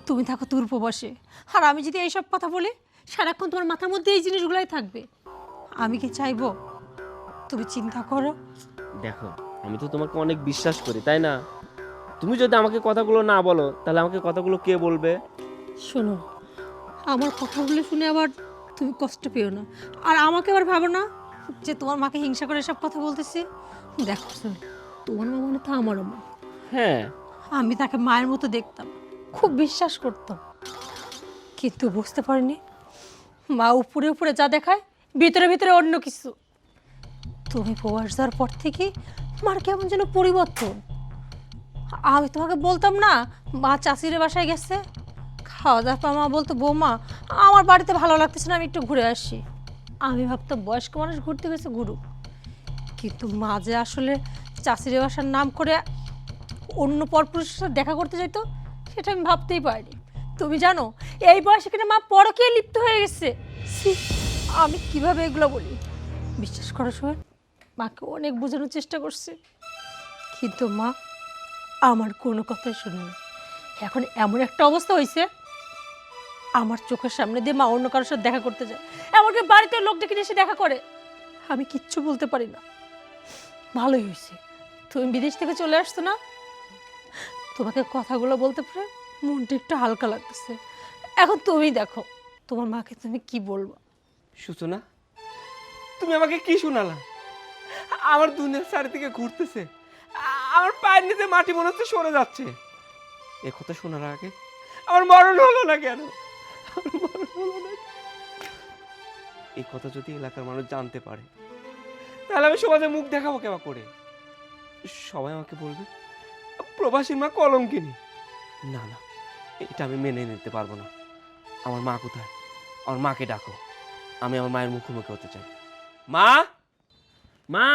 S6: তুমি থাকো দূর প্রবাসে, আর আমি যদি এইসব কথা বলি সারাক্ষণ তোমার মাথার মধ্যে এই জিনিসগুলাই থাকবে। আমি কি চাইবো? তুমি চিন্তা করো।
S2: দেখো, আমি তো তোমাকে অনেক বিশ্বাস করি, তাই না? তুমি যদি আমাকে কথাগুলো না বলো তাহলে আমাকে কথাগুলো কে বলবে?
S6: শোনো, আমার কথাগুলো শুনে আবার তুমি কষ্ট পেও না, আর আমাকে আবার ভাবো না যে তোমার মাকে হিংসা করে এসব কথা বলতেছি। দেখো শোনো, তোমার মা মানে তো আমারও মা।
S2: হ্যাঁ,
S6: আমি তাকে মায়ের মতো দেখতাম, খুব বিশ্বাস করতাম, কিন্তু বুঝতে পারিনি মা উপরে উপরে যা দেখায় ভিতরে ভিতরে অন্য কিছু। তুমি প্রবাস যাওয়ার পর থেকে মার কেমন যেন পরিবর্তন। আমি তোমাকে বলতাম না মা চাষির বাসায় গেছে, খাওয়া দাওয়ার পর মা বলতো বৌমা আমার বাড়িতে ভালো লাগতেছে না, আমি একটু ঘুরে আসি। আমি ভাবতাম বয়স্ক মানুষ ঘুরতে গেছে ঘুরুক, কিন্তু মা যে আসলে চাষির বাসার নাম করে অন্য পরপুরুষের সাথে দেখা করতে যেত সেটা আমি ভাবতেই পারিনি। তুমি জানো এই বয়সে কিনা মা পরকে লিপ্ত হয়ে গেছে। ছি, আমি কিভাবে এগুলো বলি? বিশ্বাস করো সোহেল, মাকে অনেক বোঝানোর চেষ্টা করছি, কিন্তু মা আমার কোনো কথাই শুনে না। এখন এমন একটা অবস্থা হয়েছে আমার চোখের সামনে দিয়ে মা অন্য কারোর সাথে দেখা করতে যায়, এমনকি বাড়িতে লোক ডেকে এসে দেখা করে, আমি কিচ্ছু বলতে পারি না। ভালোই হয়েছে তুমি বিদেশ থেকে চলে আসছো না, তোমাকে কথাগুলো বলতে পারে মনটা একটু হালকা লাগতেছে। এখন তুমি দেখো তোমার মাকে তুমি কি বলবো?
S2: সূচনা, তুমি আমাকে কি শোনালা? আমার দুনিয়ার চারিদিকে ঘুরতেছে, আমার পায়ের নিচে মাটি মনে হচ্ছে সরে যাচ্ছে। এ কথা শোনার আগে আমার মরণ হলো না কেন? আমার মরণ হলো না কেন? এই কথা যদি এলাকার মানুষ জানতে পারে তাহলে আমি সমাজে মুখ দেখাবো কেমন করে? সবাই আমাকে বলবে প্রবাসীর মা কলঙ্কিনী। না না, এটা আমি মেনে নিতে পারবো না। আমার মা কোথায়? আমার মাকে ডাকো, আমি আমার মায়ের মুখোমুখি হতে চাই। মা, মা!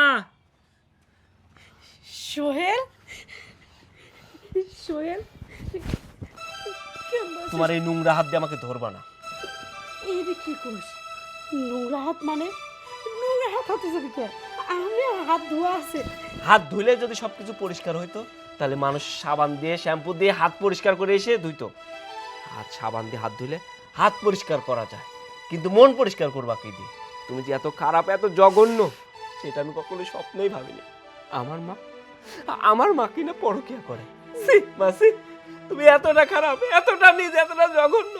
S3: সোহেল, সোহেল,
S2: তোমার এই নোংরা হাত দিয়ে আমাকে ধরবা না।
S3: এই যে কি করিস? নোংরা হাত মানে? নোংরা হাত হতে যাবে কে? আমি হাত ধোয়া আছে।
S2: হাত ধুইলে যদি সবকিছু পরিষ্কার হইতো তাহলে মানুষ সাবান দিয়ে শ্যাম্পু দিয়ে হাত পরিষ্কার করে এসে ধুইতো। হাত সাবান দিয়ে হাত ধুইলে হাত পরিষ্কার করা যায়, কিন্তু মন পরিষ্কার করবা কি দিয়ে? তুমি যে এত খারাপ, এত জঘন্য, সেটা আমি কখনো স্বপ্নেই ভাবিনি। আমার মা আমার মা কিনা পরকিয়া করে। সি মাসি, তুমি এতটা খারাপ, এতটা নিজ, এতটা জঘন্য,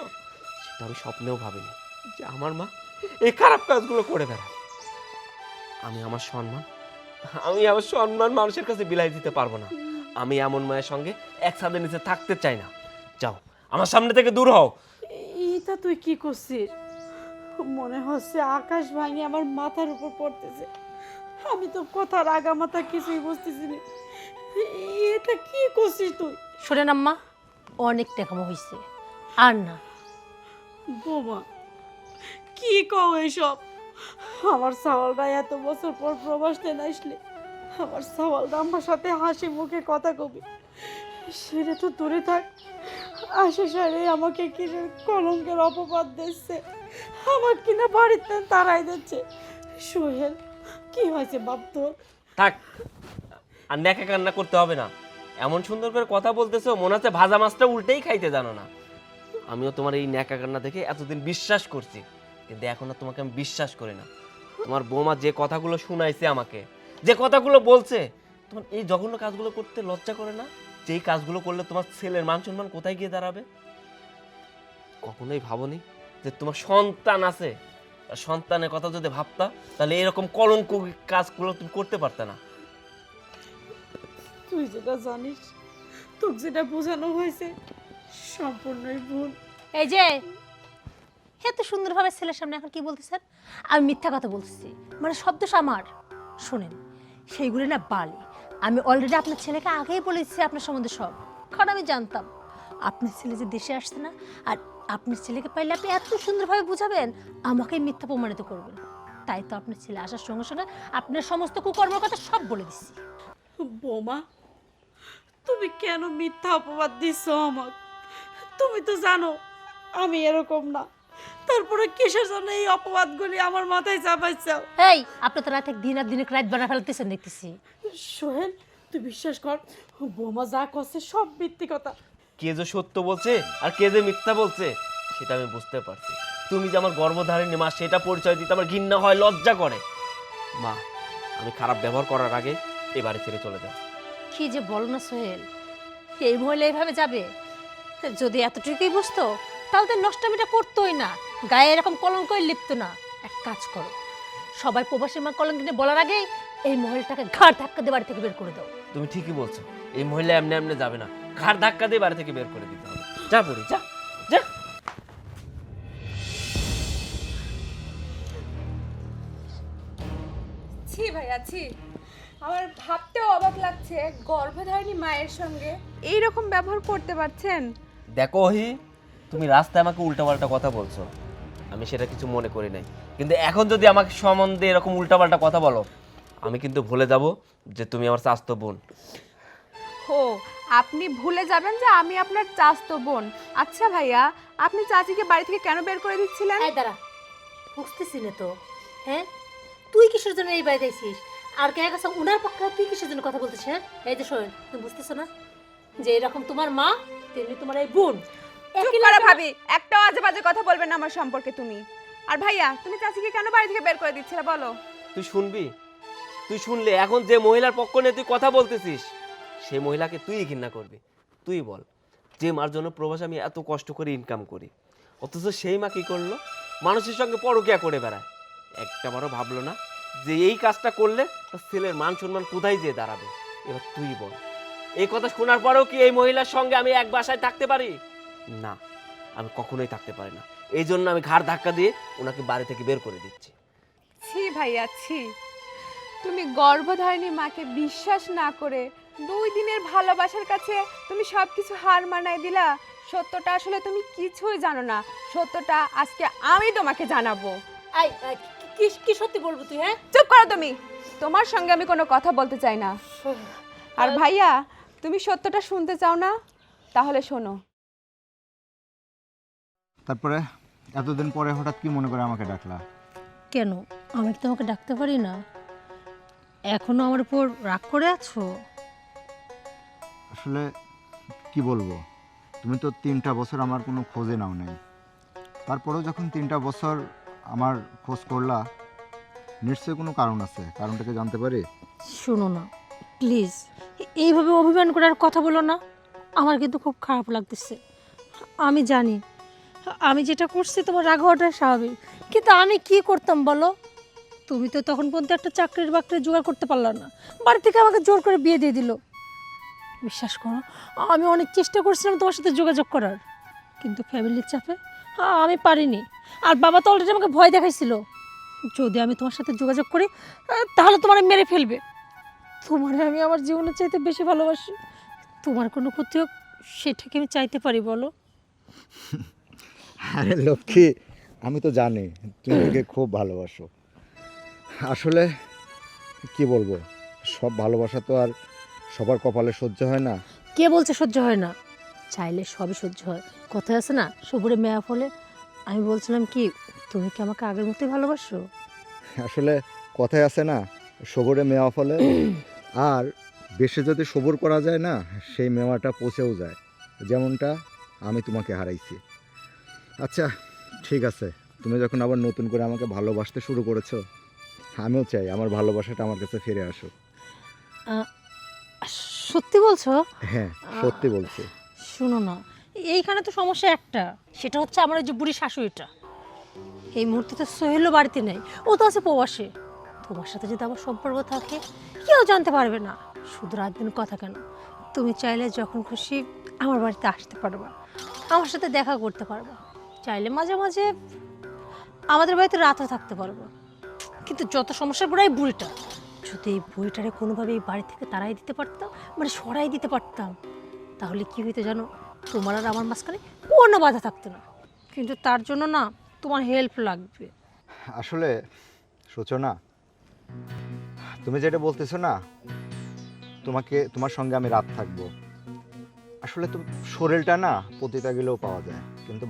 S2: সেটা আমি স্বপ্নেও ভাবিনি যে আমার মা এই খারাপ কাজগুলো করে বেড়ায়। আমি আমার সম্মান মানুষের কাছে বিলাই দিতে পারবো না। আমি এমন মায়ের সঙ্গে এক ছাদের নিচে থাকতে চাই না। যাও, আমার সামনে থেকে দূর হও।
S3: এটা তুই কি করছিস? মনে হচ্ছে আকাশ ভাঙে আমার মাথার উপর পড়তেছে। আমি তো কথার আগা মাথা কিছুই বুঝতেছি না। এটা কি করছিস তুই?
S6: শোনেন আম্মা, অনেক টাকা হয়েছে, আর না।
S3: বোমা, কি কও এসব? আমার সাওয়ালটা এত বছর পর প্রবাস থেকে আসলে আমার সাওয়ালটা আমার সাথে হাসি মুখে কথা কবি, সেটা তো দূরে থাক, আশে সারে আমাকে কিসের কলঙ্কের অপবাদ দিচ্ছে, আমার কিনা বাড়িতে তারাই দিচ্ছে। সোহেল, কি হয়েছে বাপ তোর?
S2: থাক, আর নেকা কান্না করতে হবে না। এমন সুন্দর করে কথা বলতেছো, মনে হচ্ছে ভাজা মাছটা উল্টেই খাইতে জানো না। আমিও তোমার এই নেকা কান্না দেখে এতদিন বিশ্বাস করছি, কিন্তু এখন আর তোমাকে আমি বিশ্বাস করি না। তোমার বৌমা যে কথাগুলো শুনাইছে আমাকে, যে কথাগুলো বলছে, তোমার এই জঘন্য কাজগুলো করতে লজ্জা করে না? যেই কাজগুলো করলে তোমার ছেলের মান সম্মান কোথায় গিয়ে দাঁড়াবে? কখনোই ভাবনি যে তোমার সন্তান আছে, সন্তানের কথা যদি ভাবতা তাহলে এরকম কলঙ্ক কাজগুলো তুমি করতে পারতে না।
S3: তুই যেটা জানিস, তোকে যেটা বোঝানো হয়েছে সম্পূর্ণই ভুল।
S6: এই যে এত সুন্দরভাবে ছেলের সামনে এখন কি বলতেছেন? আমি মিথ্যা কথা বলতেছি, মানে শব্দ আমার। শোনেন, সেইগুলো না বালি। আমি অলরেডি আপনার ছেলেকে আগেই বলেছি আপনার সম্বন্ধে সব, কারণ আমি জানতাম আপনার ছেলে যে দেশে আসছে না, আর আপনার ছেলেকে পাইলে আপনি এত সুন্দরভাবে বুঝাবেন, আমাকে মিথ্যা প্রমাণিত করবেন। তাই তো আপনার ছেলে আসার সঙ্গে সঙ্গে আপনার সমস্ত কুকর্মের কথা সব বলে দিচ্ছি।
S3: বোমা, তুমি কেন মিথ্যা অপবাদ দিচ্ছ আমাকে? তুমি তো জানো আমি এরকম না, তারপরে কিসের জন্য এই অপবাদগুলি আমার মাথায় চাপাইছাও?
S6: এই, আপনি তো রাত দিন আর দিনে রাত বানা ফেলতেছেন দেখতেছি।
S3: সোহেল, তুই বিশ্বাস কর, বোমা যা করছে সব মিথ্যে কথা।
S2: কে যে সত্য বলছে আর কে যে মিথ্যা বলছে সেটা আমি বুঝতে পারছি। তুমি যে আমার গর্ভধারিণী মা সেটা পরিচয় দিতে আমার ঘৃণা হয়, লজ্জা করে। মা, আমি খারাপ ব্যবহার করার আগে এই বাড়ি ছেড়ে চলে যাও।
S6: কি যে বলো না সোহেল, এই মহিলা এইভাবে যাবে? যদি এতটুকুই বুঝতো তাহলে তো নষ্টমিটা করতোই না, গায়ে এরকম কলঙ্কই লিপ্ত না। এক কাজ করো, সবাই প্রবাসী মা কলঙ্কিনী বলার আগে এই মহিলাটাকে ঘাড় ধাক্কা দিয়ে বাড়ি থেকে বের করে দাও।
S2: তুমি ঠিকই বলছো, এই মহিলা এমনি এমনি যাবে না, ঘাড় ধাক্কা দিয়ে বাড়ি থেকে বের করে দিতে হবে। যা বুড়ি, যা যা।
S5: ছি ভাইয়া ছি, আমার ভাবতেও অবাক লাগছে গর্ভধারিণী মায়ের সঙ্গে এই রকম ব্যবহার করতে পারছেন।
S2: দেখো ওহি, তুমি রাস্তায় আমাকে উল্টাপাল্টা কথা বলছো, আমি সেটা কিছু মনে করি নাই, কিন্তু এখন যদি আমাকে সম্বন্ধে এরকম উল্টাপাল্টা কথা বলো, আমি কিন্তু ভুলে যাব যে তুমি আমার চাস্তো বোন।
S5: ও, আপনি ভুলে যাবেন যে আমি আপনার চাচাতো বোন। আচ্ছা ভাইয়া, আপনি চাচিকে বাড়ি থেকে কেন বের করে দিচ্ছিলেন?
S6: এই দাঁড়া, বুঝতেছি না তো। হ্যাঁ, তুই কিসের জন্য এই বাড়িতে আইছিস? আর কে কাছে উনার পক্ষে তুই কিসের জন্য কথা বলতেছিস? হ্যাঁ, এই যে শোন, তুমি বুঝতেছো না যে এরকম তোমার মা তেমনি তোমার এই বোন।
S5: চুপ করো ভাবি, একটাও আজে বাজে কথা বলবেন না আমার সম্পর্কে তুমি। আর ভাইয়া, তুমি চাচিকে কেন বাড়ি থেকে বের করে দিচ্ছিলে বলো?
S2: তুই শুনবি? তুই শুনলে এখন যে মহিলার পক্ষ নিয়ে তুই কথা বলতেছিস সেই মহিলাকে তুই ঘৃণা করবি। তুই বল, যে মার জন্য প্রবাসে আমি এত কষ্ট করে ইনকাম করি, অথচ সেই মা কি করলো? মানুষের সঙ্গে পরকিয়া করে বেড়ায়। একটাবারও ভাবলো না যে এই কাজটা করলে তার ছেলের মান সম্মান কোথায় যেয়ে দাঁড়াবে। এবার তুই বল, এই কথা শোনার পরেও কি এই মহিলার সঙ্গে আমি এক বাসায় থাকতে পারি? না, আমি কখনোই থাকতে পারি না। এই জন্য আমি ঘাড় ধাক্কা দিয়ে ওনাকে বাড়ি থেকে বের করে দিচ্ছি।
S5: ছি ভাইয়া ছি, তুমি গর্ভধারিণী মাকে বিশ্বাস না করে 2 দিনের ভালোবাসার কাছে তুমি সবকিছু হার মানায় দিলা। সত্যটা আসলে তুমি কিছুই জানো না, সত্যটা আজকে আমি তোমাকে জানাবো।
S6: আই কি কি সত্যি বলবো তুই? হ্যাঁ,
S5: চুপ করো তুমি, তোমার সঙ্গে আমি কোনো কথা বলতে চাই না। আর ভাইয়া, তুমি সত্যটা শুনতে চাও না? তাহলে শোনো।
S7: তারপরে এতদিন পরে হঠাৎ কি মনে করে আমাকে ডাকলা?
S6: কেন, আমি কি তোমাকে ডাকতে পারি না? এখনো আমার উপর রাগ করে আছো?
S7: আসলে কি বলবো, তুমি তো 3টা বছর আমার কোনো খোঁজে নাও নাই। তারপরেও যখন 3টা বছর আমার খোঁজ করলা, নিশ্চয়ই কোনো কারণ আছে। কারণটাকে জানতে পারি?
S6: শোনো না প্লিজ, এইভাবে অভিমান করে আর কথা বলো না, আমার কিন্তু খুব খারাপ লাগতেছে। আমি জানি আমি যেটা করছি তোমার রাগ হওয়াটা স্বাভাবিক, কিন্তু আমি কি করতাম বলো? তুমি তো তখন পর্যন্ত একটা চাকরির বাকরি জোগাড় করতে পারলা না, বাড়ি থেকে আমাকে জোর করে বিয়ে দিয়ে দিল। বিশ্বাস করো, আমি অনেক চেষ্টা করছিলাম তোমার সাথে যোগাযোগ করার, কিন্তু ফ্যামিলির চাপে আমি পারিনি। আর বাবা তো অলরেডি আমাকে ভয় দেখাইছিল, যদি আমি তোমার সাথে যোগাযোগ করি তাহলে তোমার মেরে ফেলবে। তোমারে আমি আমার জীবনের চাইতে বেশি ভালোবাসি, তোমার কোনো ক্ষতি হোক সেটাকে আমি চাইতে পারি বলো?
S7: আরে লক্ষ্মী, আমি তো জানি তুমি ওকে খুব ভালোবাসো। আসলে কি বলবো, সব ভালোবাসা তো আর সবার কপালে সহ্য হয় না।
S6: কে বলছে সহ্য হয় না? চাইলে সবই সহ্য হয়। কথায় আছে না, সবুরে মেয়া ফলে। আমি বলছিলাম কি, তুমি কি আমাকে আগের মতোই ভালোবাসো?
S7: আসলে কথায় আছে না, সবরে মেওয়া ফলে। আর বেশি যদি সবর করা যায় না, সেই মেওয়াটা পচেও যায়, যেমনটা আমি তোমাকে হারাইছি। আচ্ছা ঠিক আছে, তুমি যখন আবার নতুন করে আমাকে ভালোবাসতে শুরু করেছো, আমিও চাই আমার ভালোবাসাটা আমার কাছে ফিরে আসুক।
S6: সত্যি বলছো?
S7: হ্যাঁ সত্যি বলছি।
S6: শুনো না, এইখানে তো সমস্যা একটা, সেটা হচ্ছে আমার ওই যে বুড়ি শাশুড়িটা। এই মুহূর্তে তো সোহেলও বাড়িতে নেই, ও তো আছে প্রবাসে। তোমার সাথে যদি আমার সম্পর্ক থাকে কেউ জানতে পারবে না। শুধু রাত দিন কথা কেন, তুমি চাইলে যখন খুশি আমার বাড়িতে আসতে পারবা, আমার সাথে দেখা করতে পারবা, চাইলে মাঝে মাঝে আমাদের বাড়িতে রাতও থাকতে পারবো। কিন্তু যত সমস্যা পড়ে এই বুড়িটা, যদি এই বুড়িটারে কোনোভাবে এই বাড়ি থেকে তাড়াই দিতে পারতাম, মানে সরাই দিতে পারতাম, তাহলে কি হইতো জানো? তোমার আর আমার মাঝখানে কোনো বাধা থাকতো না। কিন্তু তার জন্য না তোমার হেল্প লাগবে।
S7: আসলে সূচনা, তুমি যেটা বলতেছো না, তোমার সঙ্গে আমি রাত থাকবো, আসলে তো শরীরটা না পতিতা গেলেও পাওয়া যায়, কিন্তু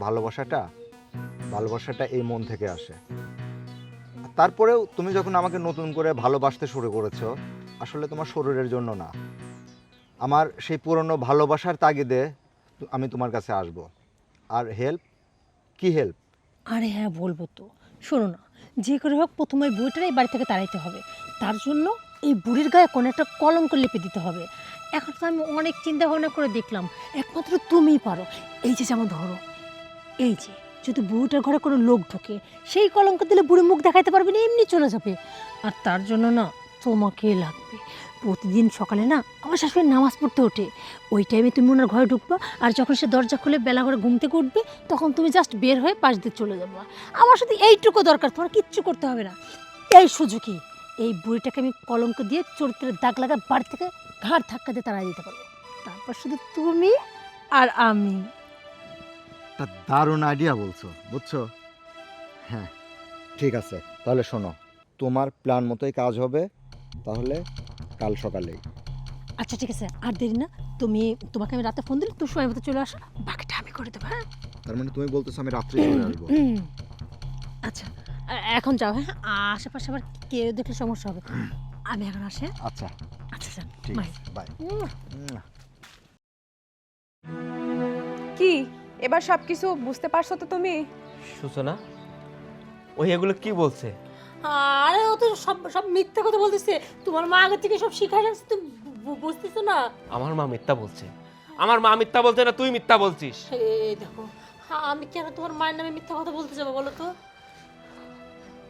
S7: ভালোবাসাটা এই মন থেকে আসে। তারপরেও তুমি যখন আমাকে নতুন করে ভালোবাসতে শুরু করেছো, আসলে তোমার শরীরের জন্য না, আমার সেই পুরনো ভালোবাসার তাগিদে আমি তোমার কাছে আসব। আর হেল্প, কি হেল্প?
S6: আরে হ্যাঁ বলবো তো, শোনো না, যে করে হোক প্রথমে ওই বুড়িটারে এই বাড়ি থেকে তাড়াইতে হবে। তার জন্য এই বুড়ির গায়ে কোনো একটা কলঙ্ক লিপে দিতে হবে। এখন তো আমি অনেক চিন্তা ভাবনা করে দেখলাম, একমাত্র তুমিই পারো। এই যে যেমন ধরো, এই যে যদি বুড়িটার ঘরে কোনো লোক ঢোকে, সেই কলঙ্ক দিলে বুড়ি মুখ দেখাইতে পারবে না, এমনি চলে যাবে। আর তার জন্য না তোমাকেই লাগবে। প্রতিদিন সকালে না আমার শাশুড়ি নামাজ পড়তে ওঠে, ওই টাইমে তুমি ওনার ঘরে ঢুকবা, আর যখন সে দরজা খুলে বেলা করে ঘুম থেকে উঠবে, তখন তুমি জাস্ট বের হয়ে পাশ দিয়ে চলে যাবো। আমার সাথে এইটুকু দরকার, তোমার কিচ্ছু করতে হবে না। এই সুযোগই এই বুড়িটাকে আমি কলঙ্ক দিয়ে চরিত্রের দাগ লাগা বাড়ি থেকে ঘাড় ধাক্কা দিয়ে তাড়াই দিতে পারবো। তারপর শুধু তুমি আর আমি।
S7: তা দারুণ আইডিয়া বলছো, বুঝছো? হ্যাঁ ঠিক আছে, তাহলে শোনো, তোমার প্ল্যান মতোই কাজ হবে, তাহলে কাল সকালেই।
S6: আচ্ছা ঠিক আছে, আর দেরি না, তোমাকে আমি রাতে ফোন দিলে তুমি সময় মতো চলে আসো, বাকিটা আমি করে দেবো। হ্যাঁ
S7: তার মানে তুমি বলতেছো আমি রাত্রে চলে আসবো?
S6: আচ্ছা এখন যাও। হ্যাঁ, আশেপাশে আবার কেউ দেখলে সমস্যা হবে। আমি এখন আসি।
S7: আচ্ছা
S6: আচ্ছা যান,
S7: ঠিক
S6: বাই।
S7: আছে, বাই।
S5: কি এবার সব কিছু বুঝতে পারছো তো তুমি?
S2: সূচনা, ওই এগুলো কি বলছে?
S6: আরে ও তো সব সব মিথ্যা কথা বলতেছে। তোমার মা আগে থেকে সব শিখাই রাখছে, তুমি বুঝতেছো না?
S2: আমার মা মিথ্যা বলছে? আমার মা মিথ্যা বলছে না তুই মিথ্যা বলছিস?
S6: এই দেখো, আমি কেন তোমার মায়ের নামে মিথ্যা কথা বলতে যাবো বলো তো?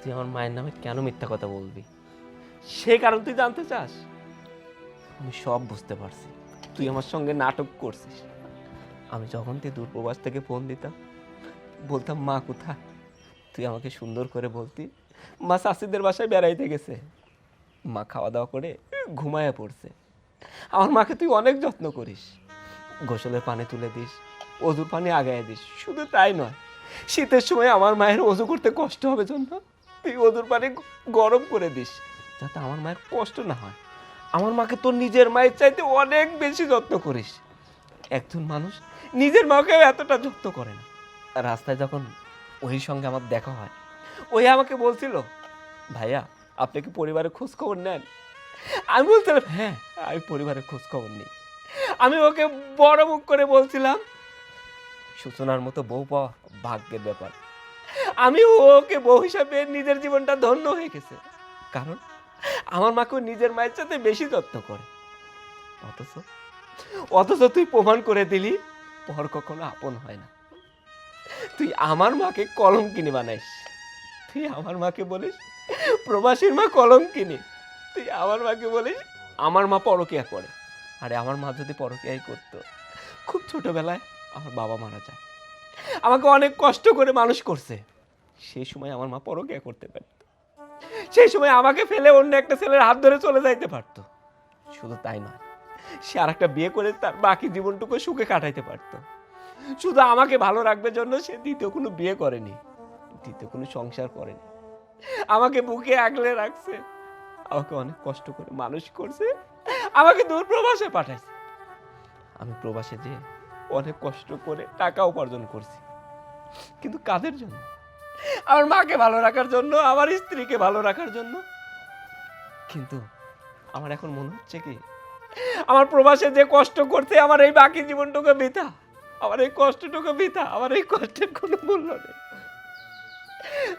S2: তুই আমার মায়ের নামে কেন মিথ্যা কথা বলবি, সেই কারণ তুই জানতে চাস? আমি সব বুঝতে পারছি, তুই আমার সঙ্গে নাটক করছিস। আমি যখন তুই দূরপ্রবাস থেকে ফোন দিতাম, বলতাম মা কোথায়, তুই আমাকে সুন্দর করে বলতি মা শাশুদের বাসায় বেড়াইতে গেছে, মা খাওয়া দাওয়া করে ঘুমায়া পড়ছে। আমার মাকে তুই অনেক যত্ন করিস, গোসলের পানি তুলে দিস, অজুর পানি আগায় দিস। শুধু তাই নয়, শীতের সময় আমার মায়ের অজু করতে কষ্ট হবে জন্য তুই অজুর পানি গরম করে দিস, যাতে আমার মায়ের কষ্ট না হয়। আমার মাকে তোর নিজের মায়ের চাইতে অনেক বেশি যত্ন করিস। একজন মানুষ নিজের মাকে এতটা যত্ন করে না। রাস্তায় যখন ওই সঙ্গে আমার দেখা হয়, ওই আমাকে বলছিল, ভাইয়া আপনি কি পরিবারের খোঁজ খবর নেন? আমি বলছিলাম হ্যাঁ, আমি পরিবারের খোঁজ খবর নিই। আমি ওকে বড় মুখ করে বলছিলাম, সূচনার মতো বউ পাওয়া ভাগ্যের ব্যাপার। আমি ওকে বউ হিসাবে নিজের জীবনটা ধন্য হয়ে গেছে, কারণ আমার মাকে নিজের মায়ের সাথে বেশি যত্ন করে। অথচ তুই প্রমাণ করে দিলি পর কখনো আপন হয় না। তুই আমার মাকে কলঙ্কিনী বানাইস, তুই আমার মাকে বলিস প্রবাসীর মা কলঙ্কিনী, তুই আমার মাকে বলিস আমার মা পরকীয়া করে। আরে আমার মা যদি পরকীয়াই করতো, খুব ছোটবেলায় আমার বাবা মারা যায়, আমাকে অনেক কষ্ট করে মানুষ করছে, সেই সময় আমার মা পরকীয়া করতে পারত, সেই সময় আমাকে ফেলে অন্য একটা ছেলের হাত ধরে চলে যাইতে পারতো। শুধু তাই নয়, সে আর একটা বিয়ে করে তার বাকি জীবনটুকু সুখে কাটাইতে পারতো। শুধু আমাকে ভালো রাখবার জন্য সে দ্বিতীয় কোনো বিয়ে করেনি, দ্বিতীয় কোনো সংসার করেনি, আমাকে বুকে আগলে রাখছে, আমাকে অনেক কষ্ট করে মানুষ করছে, আমাকে দূর প্রবাসে পাঠাইছে। আমি প্রবাসে যেয়ে অনেক কষ্ট করে টাকা উপার্জন করছি, কিন্তু কাদের জন্য? আমার মাকে ভালো রাখার জন্য, আমার স্ত্রীকে ভালো রাখার জন্য। কিন্তু আমার এখন মনে হচ্ছে কি, আমার প্রবাসে যে কষ্ট করতে আমার এই বাকি জীবনটুকু বৃথা, আমার এই কষ্টটুকু বৃথা, আমার এই কষ্টের কোনো মূল্য নেই।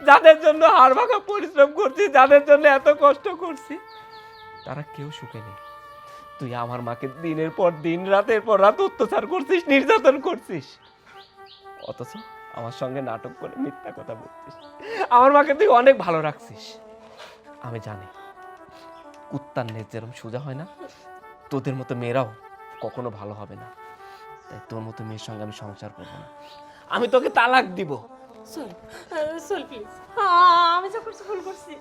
S2: যাদের জন্য হাড় ভাঙা পরিশ্রম করছি, যাদের জন্য এত কষ্ট করছি, তারা কেউ সুখে নেই। তুই আমার মাকে দিনের পর দিন, রাতের পর রাত অত্যাচার করছিস, নির্যাতন করছিস, অথচ আমার সঙ্গে নাটক করে মিথ্যা কথা বলছিস। আমার মাকে তুই অনেক ভালো রাখছিস। আমি জানি কুত্তার নেজ যেরকম সোজা হয় না, তোদের মতো মেয়েরাও কখনো ভালো হবে না। তাই তোর মতো মেয়ের সঙ্গে আমি সংসার করবো না, আমি তোকে তালাক দিব।
S6: চল প্লিজ, আমি যা করছি ভুল করছি,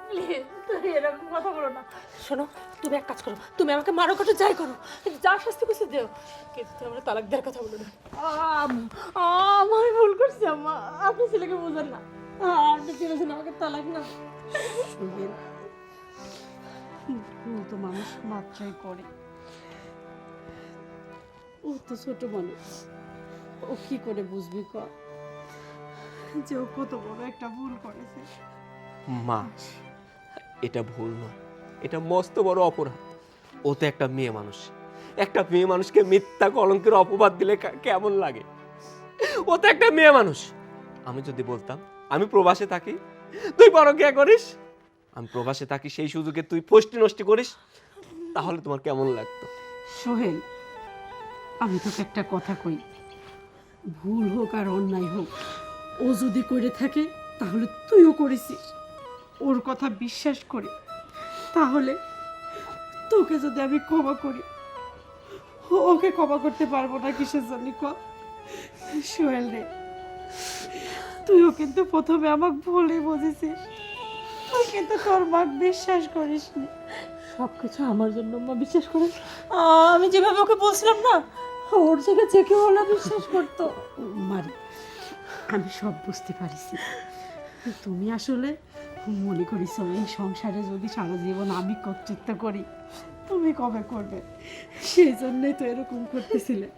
S6: প্লিজ তুমি এরকম কথা বলো না। শোনো, তুমি এক কাজ করো, তুমি আমাকে মারো কাটো যাই করো, কিন্তু যা শাস্তি করছে দেও, কিন্তু তুমি আমার তালাক দেওয়ার কথা বলো না। আমি ভুল করছি আম্মা, আপনি ছেলেকে বোঝেন না, আপনি চেয়েছেন আমাকে তালাক না।
S3: সোহেল, ভুল তো মানুষ মাত্রাই করে, ও তো ছোট মানুষ, ও কি করে বুঝবি কর যে ও কত বড় একটা ভুল করেছে।
S2: মা, এটা ভুল নয়, এটা মস্ত বড় অপরাধ। ও তো একটা মেয়ে মানুষ, একটা মেয়ে মানুষকে মিথ্যা কলঙ্কের অপবাদ দিলে কেমন লাগে? ও তো একটা মেয়ে মানুষ। আমি যদি বলতাম আমি প্রবাসে থাকি, তুই পরকীয়া করিস, আমি প্রবাসে থাকি, সেই সুযোগে তুই ফষ্টি নষ্টি করিস, তাহলে তোমার কেমন লাগতো?
S3: সোহেল, আমি তোকে একটা কথা কই, ভুল হোক আর অন্যায় হোক, ও যদি করে থাকে তাহলে তুইও করেছিস। ওর কথা বিশ্বাস করি, তাহলে তোকে যদি আমি ক্ষমা করি, ওকে ক্ষমা করতে পারবো না কিসের জন্য ক? সোহেল রে, তুইও কিন্তু প্রথমে আমাকে ভুলই বুঝেছিস, তুই কিন্তু তোর মাকে বিশ্বাস করিসনি।
S6: সবকিছু আমার জন্য মা বিশ্বাস করে, আমি যেভাবে ওকে বলছিলাম না, ওর জায়গায় যে কেউ হলে বিশ্বাস করতো।
S3: মারি, আমি সব বুঝতে পারিছি, তুমি আসলে মনে করিস এই সংসারে যদি সারা জীবন আমি কর্তৃত্ব করি, তুমি কবে করবে, সেই জন্যই তো এরকম করতেছিলে।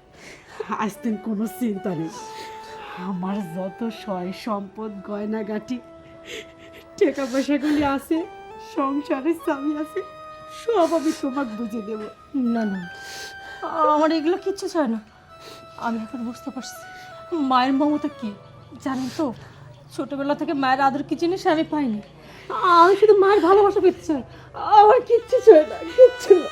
S3: আজ দিন কোনো চিন্তা নেই, আমার যত সয় সম্পদ, গয়নাগাটি, টাকা পয়সাগুলি আছে, সংসারের চাবি আছে, সব আমি তোমাকে বুঝে দেবো।
S6: না না, আমার এগুলো কিচ্ছু চায় না। আমি এখন বুঝতে পারছি মায়ের মমতা কি, জানেন তো? ছোটবেলা থেকে মায়ের আদর কি জিনিস আমি পাইনি, আমি শুধু মায়ের ভালোবাসা পেতে চাই, আমার কিচ্ছু চাই না, কিচ্ছু না।